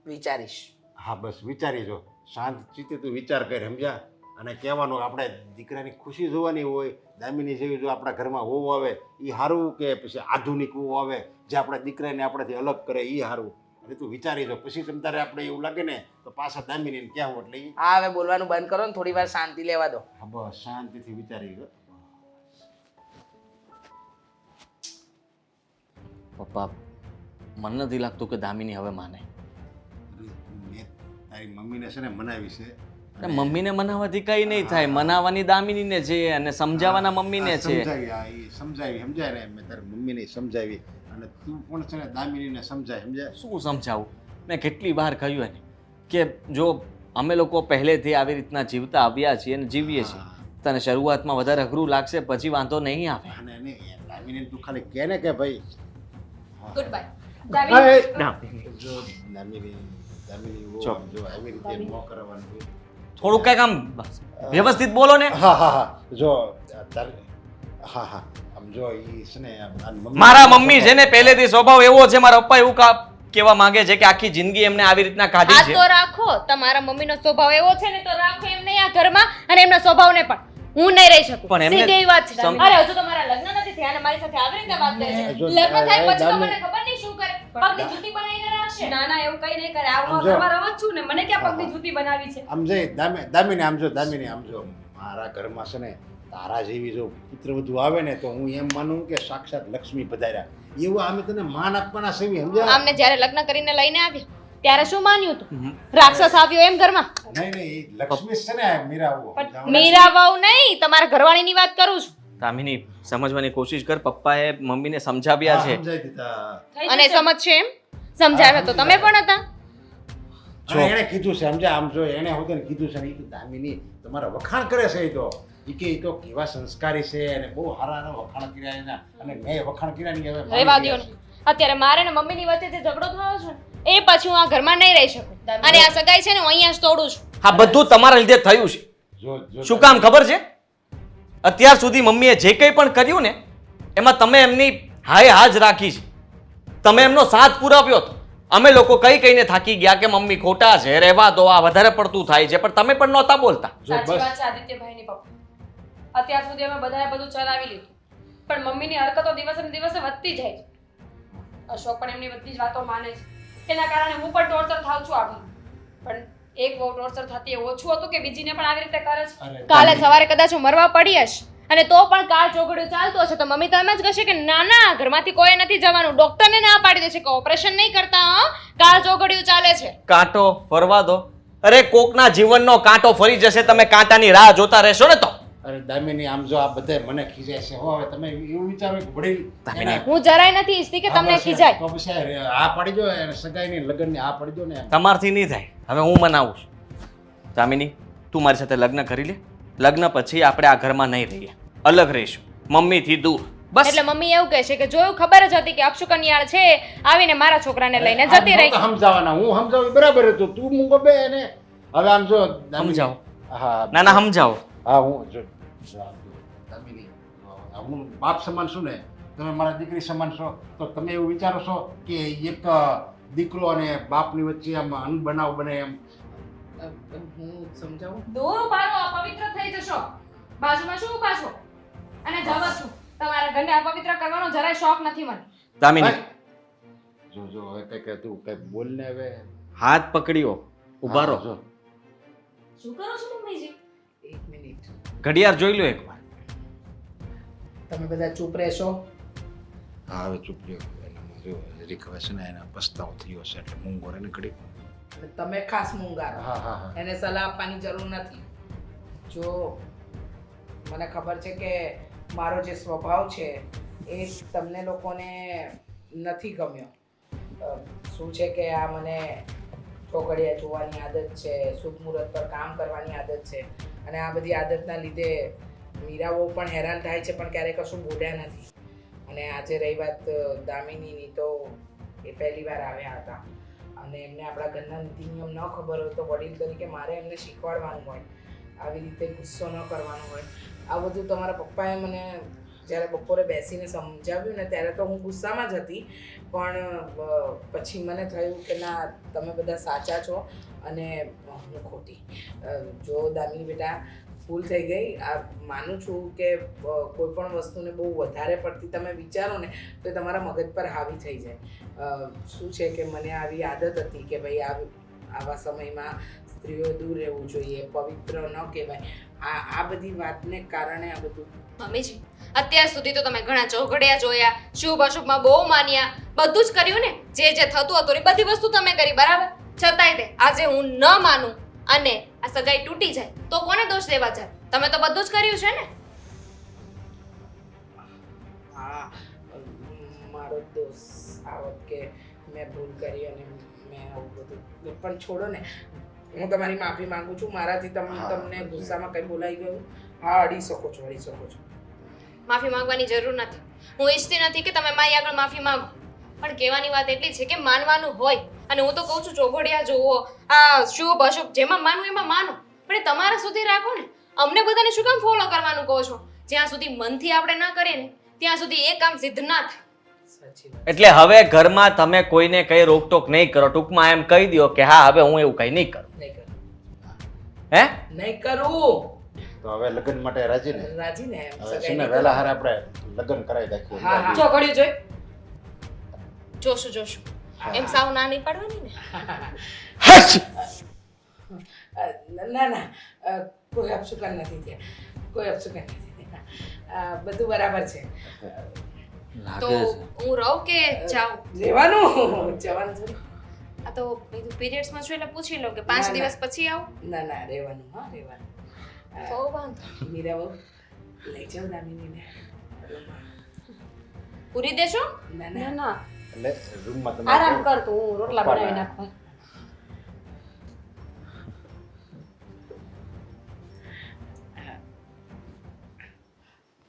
વિચારીશ. હા બસ વિચારી જો. શાંત ચિત્તે તું વિચાર કર, સમજ્યા? અને કહેવાનું આપણે દીકરાની ખુશી જોવાની હોય. દામિની જેવી જો આપણા ઘરમાં વહુ આવે એ સારું કે પછી આધુનિક વહુ આવે જે આપણા દીકરાને આપણાથી અલગ કરે એ સારું? એટલે તું વિચારી જો. પછી તમ તારે આપણે એવું લાગે ને તો પાછા દામિનીને કહેવું એટલે ઈ હા, હવે બોલવાનું બંધ કરો ને થોડી વાર શાંતિ લેવા દો. હા બસ શાંતિથી વિચારી જો. પપ્પા, મને નથી લાગતું કે દામિની હવે માને. મેં તારી મમ્મીને છે ને મનાવી છે. અને મમ્મીને મનાવવાથી કઈ નહીં થાય. મનાવવાની દામિનીને છે અને સમજાવવાના મમ્મીને છે. સમજાય ને મેં તારી મમ્મીને સમજાવી અને તું પણ છે ને દામિનીને સમજાય, સમજાય? શું સમજાવું? મેં કેટલી વાર કહ્યું એને કે જો અમે લોકો પહેલેથી આવી રીતના જીવતા આવ્યા છીએ અને જીવીએ છીએ. તને શરૂઆતમાં વધારે અઘરું લાગશે, પછી વાંધો નહીં આવે. અને એને દામિનીને તું ખાલી કહે ને કે ભાઈ ગુડ બાય. જો દામિની જો. જો આવી રીતે ન કરવાનું હોય. થોડુંક કંઈક આમ વ્યવસ્થિત બોલો ને. હા જો આમ જો ઈ છે ને મારા મમ્મી છે ને પહેલેથી સ્વભાવ એવો છે. મારા પપ્પા એવું કહેવા માંગે છે કે આખી જિંદગી એમને આવી રીતના કાઢી આ છે. તો રાખો, તમારા મમ્મીનો સ્વભાવ એવો છે ને તો રાખો એમ નહીં આ ઘરમાં અને એમના સ્વભાવને પણ. હું નહીં રહી શકું. પણ એમને સીધી વાત છે. સમ- અરે હજુ તો મારા લગ્ન નથી થયા અને મારી સાથે આવી રીતે વાત કરે છે. જો લગ્ન થાય પછી તો દામિની- મને ખબર નહીં શું કરે. પગની જૂતી બનાવીને રાખશે. ના ના એવું કઈ નહીં કરે. આવું સમજો. ઘરમાં રમત છું ને, મને ક્યાં પગની જૂતી બનાવી છે? આમ જઈ દામિની આમ જો મારા ઘરમાં છે ને તારા જેવી જો પુત્રવધુ આવે ને તો હું એમ માનું કે સાક્ષાત લક્ષ્મી પધાર્યા એવું અમે તને માન આપવાના છે, સમજ્યા? આમને જ્યારે લગ્ન કરીને લઈને આવ્યા ત્યારે શું માન્યું હતું? રાક્ષસ આવ્યો એમ ઘરમાં? નહીં એ લક્ષ્મી છે ને મીરાઓ. મીરા વહુ નહીં, તમારા ઘરવાળીની વાત કરું છું. દામિની સમજવાની કોશિશ કર. પપ્પાએ મમ્મીને સમજાવ્યા છે. સમજાઈ દીધા. અને સમજશે એમ? સમજાવ્યા તો તમે પણ હતા. અને એણે કીધું છે, સમજ્યા? આમ જો એણે હોતે ને કીધું છે ને એ તો દામિની તમારા વખાણ કરે છે. એ તો કેવા સંસ્કારી છે અને બહુ સારા વખાણ કર્યા એના અને મેં વખાણ કર્યા ની હવે રહેવા દ્યો ને. અત્યારે મારે ને મમ્મીની વચ્ચે જે ઝઘડો થયો છે ને, એ પછી હું આ ઘરમાં નહીં રહી શકું અને આ સગાઈ છે ને હું અહીંયા જ તોડું છું. આ બધું તમારા લીધે થયું છે. જો શું કામ ખબર છે? અત્યાર સુધી મમ્મીએ જે કંઈ પણ કર્યું ને એમાં તમે એમની હાય હાજ રાખી છે. તમે એમનો સાથ પુરાવ્યો હતો. અમે લોકો કઈને થાકી ગયા કે મમ્મી ખોટા છે, રહેવા દો, આ વધારે પડતું થાય છે, પણ તમે પણ નહોતા બોલતા. જો સાચી બસ વાત છે આદિત્યભાઈની પપ્પા. અત્યાર સુધી અમે બધાએ બધું ચલાવી લીધું, પણ મમ્મીની હરકતો દિવસે ને દિવસે વધતી જાય છે. અશોક પણ એમની બધી જ વાતો માને છે. એના કારણે હું પણ ટોર્ચર થાઉં છું આવી. પણ એક બહુ ટોર્ચર થતી એ ઓછું હતું કે બીજીને પણ આવી રીતે કરે છે. અરે કાલે સવારે કદાચ હું મરવા પડી હશે અને તો પણ કાર ચોઘડિયું ચાલતું હશે તો મમ્મી તો એમ જ કહેશે કે ના ના ઘરમાંથી કોઈ નથી જવાનું, ડોક્ટરને ના પાડી દેશે કે ઓપરેશન નહીં કરતા, કાર ચોઘડિયું ચાલે છે. કાંટો ફરવા દો. અરે કોકના જીવનનો કાંટો ફરી જશે, તમે કાંટાની રાહ જોતા રહેશો ને તો. અરે દામિની, આમ જો આ બધે મને ખીજાય છે હો. હવે તમે એવું વિચારો કે વડીલ દામિની, એના- હું જરાય નથી ઈચ્છતી કે હા, તમને બસ ખીજાય. તો પછી આ પડી જો એને સગાઈની લગ્નની આ પડી જો ને એમ. તમારથી નહીં થાય. હવે હું મનાવું છું. દામિની, તું મારી સાથે લગ્ન કરી લે. લગ્ન પછી આપણે આ ઘરમાં નહીં રહીએ, અલગ રહીશું, મમ્મીથી દૂર. બસ. એટલે મમ્મી એવું કહે છે કે જોયું, ખબર જ હતી કે અપશુકન્યાળ છે, આવીને મારા છોકરાને લઈને આમ જતી રહી. નહોતા સમજાવવાના. હું સમજાવું બરાબર હતું, તું મૂકો બે એને. હવે આમ જો દામિની- સમજાવો. હા ના ના, સમજાવો. હા હું જો આમ જો, દામિની, હું બાપ સમાન છું ને, તમે મારા દીકરી સમાન છો, તો તમે એવું વિચારો છો કે એક દીકરો અને બાપની વચ્ચે આમ અનબનાવ બને એમ? હું સમજાવું. દૂર ઉભારો, અપવિત્ર થઈ જશો. બાજુમાં શું ઉભા છો? અને જવા છું. તમારા ઘરને અપવિત્ર કરવાનો જરાય શોખ નથી મને. દામિની, જો જો હવે કઈ તું કઈ બોલ ને હવે. હાથ પકડ્યો, ઉભા રહો. હા, જો. શું કરો છો મમ્મીજી? એક મિનિટ. ઘડિયાળ જોઈ લો એકવાર. તમે બધા ચૂપ રહેશો. હા હવે ચૂપ રહ્યો. એનામાં જો જરીક હવે છે ને એને પસ્તાવો થયો છે એટલે મૂંગો રહે ને ઘડી. અને તમે ખાસ મૂંગારો. હા હા હા. એને સલાહ આપવાની જરૂર નથી. જો મને ખબર છે કે મારો જે સ્વભાવ છે એ તમને લોકોને નથી ગમ્યો. શું છે કે આ મને ચોઘડિયા જોવાની આદત છે, શુભ મુહૂર્ત પર કામ કરવાની આદત છે, અને આ બધી આદતના લીધે મીરાઓ પણ હેરાન થાય છે પણ ક્યારેય કશું બોલ્યા નથી. અને આજે રહી વાત દામિનીની, તો એ પહેલી વાર આવ્યા હતા અને એમને આપણા ઘરના નીતિ નિયમ ન ખબર હોય તો વડીલ તરીકે મારે એમને શીખવાડવાનું હોય, આવી રીતે ગુસ્સો ન કરવાનો હોય. આ બધું તમારા પપ્પાએ મને જ્યારે બપોરે બેસીને સમજાવ્યું ને ત્યારે તો હું ગુસ્સામાં જ હતી, પણ પછી મને થયું કે ના, તમે બધા સાચા છો અને હું ખોટી. જો દામિની બેટા, ભૂલ થઈ ગઈ. આ માનું છું કે કોઈ પણ વસ્તુને બહુ વધારે પડતી તમે વિચારો ને તો એ તમારા મગજ પર હાવી થઈ જાય. શું છે કે મને આવી આદત હતી કે ભાઈ આવા સમયમાં સ્ત્રીઓ દૂર રહેવું જોઈએ, પવિત્ર ન કહેવાય. આ બધી વાતને કારણે આ બધું. મમ્મીજી, અત્યાર સુધી તો તમે ઘણા ચોઘડિયા જોયા, શુભ અશુભમાં બહુ માન્યા, બધું જ કર્યું ને. જે જે થતું હતું એ બધી વસ્તુ તમે કરી, બરાબર? છતાંય તે આજે હું ન માનું અને આ સગાઈ તૂટી જાય તો કોને દોષ દેવા જાય? તમે તો બધું જ કર્યું છે ને. હા, મારો દોષ આવત કે મેં ભૂલ કરી અને મેં આવું બધું. પણ છોડો ને, હું તમારી માફી માંગુ છું. મારાથી તમને ગુસ્સામાં કંઈ બોલાઈ ગયું. હા, અડી શકો છો, અડી શકો છો. માફી માંગવાની જરૂર નથી. હું ઈચ્છતી નથી કે તમે મારી આગળ માફી માંગો, પણ કહેવાની વાત એટલી છે કે માનવાનું હોય. અને હું તો કહું છું ચોઘડિયા જોવો, આ શુભ અશુભ જેમાં માનવું એમાં માનો, પણ એ તમારા સુધી રાખો ને. અમને બધાને શું કામ ફોલો કરવાનું કહો છો? જ્યાં સુધી મનથી આપણે ના કરીએ ને ત્યાં સુધી એ કામ સિદ્ધ ના થાય. સાચી વાત. એટલે હવે ઘરમાં તમે કોઈને કઈ રોકટોક નહીં કરો. ટૂંકમાં એમ કહી દો કે હા, હવે હું એવું કઈ નહીં કરું. નહીં કરું. હે? નહીં કરું. તો હવે લગ્ન માટે રાજી ને? રાજી ને એમ હવે છે સગાઈ ને નહીં વહેલા કરું. હારે આપણે લગ્ન કરાવી નાખીએ. હા, હા. ચોઘડિયું જોઈ. જોશું જોશું. એમ સાવ ના નહીં પાડવાની ને. ના ના, કોઈ અપશુકન નથી થયા. કોઈ અપશુકન નથી થયા. બધું બરાબર છે. તો હું રહું કે જાઉં? રહેવાનું, જવાનું થોડું. આ તો બીજું પીરિયડ્સમાં છું એટલે પૂછી લઉં કે ના, 5 ના. દિવસ પછી આવું. ના ના, રહેવાનું. હા, રહેવાનું. તો વાંધો. મીરાઓ, લઈ જાઓ દામિનીને. પૂરી દેશો? ના ના ના, ના, એટલે રૂમમાં તમે આરામ કર તું, હું રોટલા બનાવી નાખું.